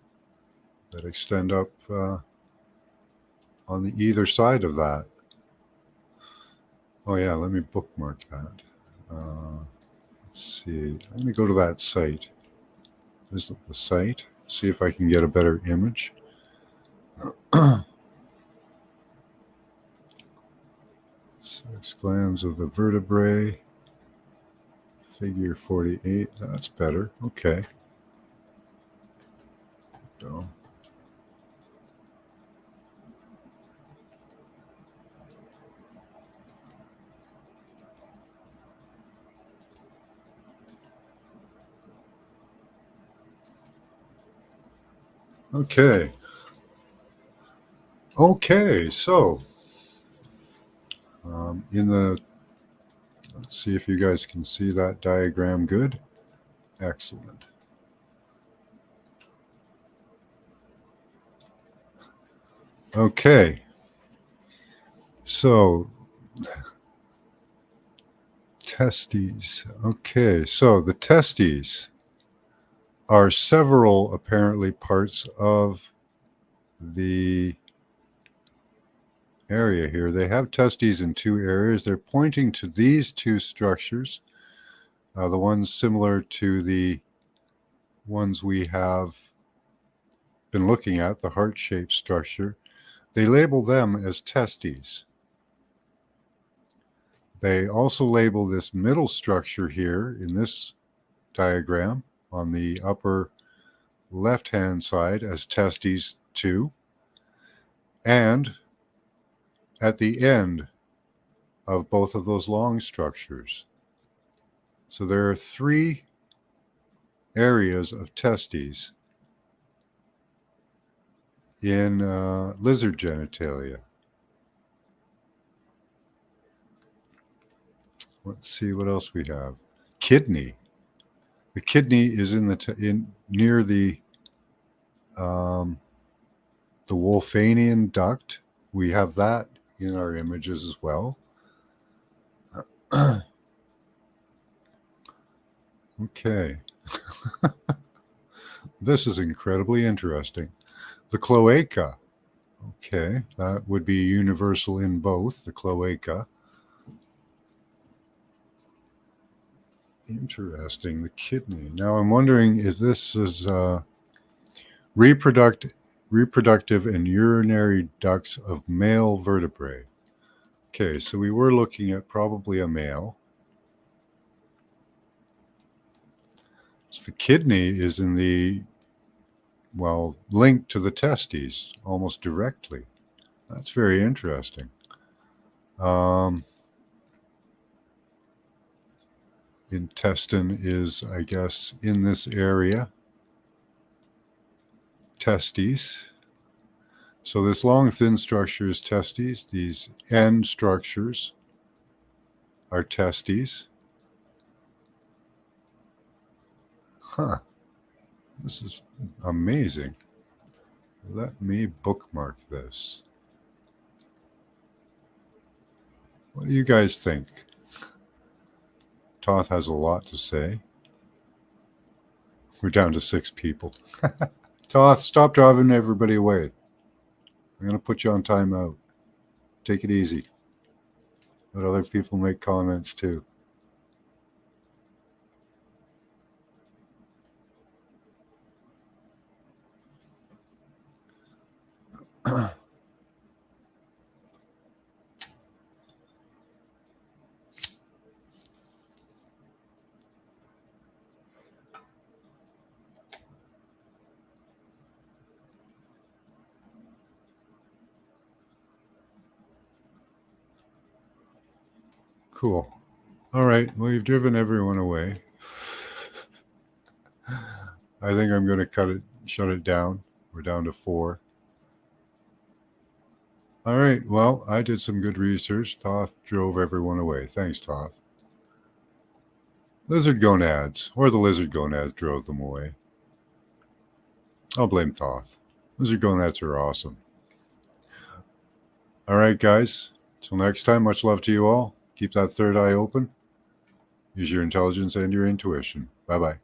that extend up on the either side of that. Oh yeah, let me bookmark that. Let's see, let me go to that site. Visit the site, see if I can get a better image. Sex glands of the vertebrae, figure 48, that's better, okay. Go. Okay. Okay, so let's see if you guys can see that diagram good. Excellent. Okay. So, testes. Okay, so the testes are several apparently parts of the area here. They have testes in two areas. They're pointing to these two structures, the ones similar to the ones we have been looking at, the heart-shaped structure. They label them as testes. They also label this middle structure here in this diagram on the upper left-hand side as testes 2, and at the end of both of those long structures. So there are 3 areas of testes in lizard genitalia. Let's see what else we have. Kidney. The kidney is near the Wolfanian duct. We have that in our images as well. Okay. This is incredibly interesting. The cloaca. Okay, that would be universal in both, the cloaca. Interesting, the kidney. Now I'm wondering if this is reproductive and urinary ducts of male vertebrae. Okay, so we were looking at probably a male. So the kidney is in the, well, linked to the testes almost directly. That's very interesting. Intestine is, I guess, in this area. Testes. So this long, thin structure is testes. These end structures are testes. Huh. This is amazing. Let me bookmark this. What do you guys think? Toth has a lot to say. We're down to 6 people. Toth, stop driving everybody away. I'm going to put you on timeout. Take it easy. Let other people make comments too. Cool. All right. Well, you've driven everyone away. I think I'm going to shut it down. We're down to 4. All right. Well, I did some good research. Toth drove everyone away. Thanks, Toth. Lizard gonads, or the lizard gonads drove them away. I'll blame Thoth. Lizard gonads are awesome. All right, guys. Till next time, much love to you all. Keep that third eye open. Use your intelligence and your intuition. Bye-bye.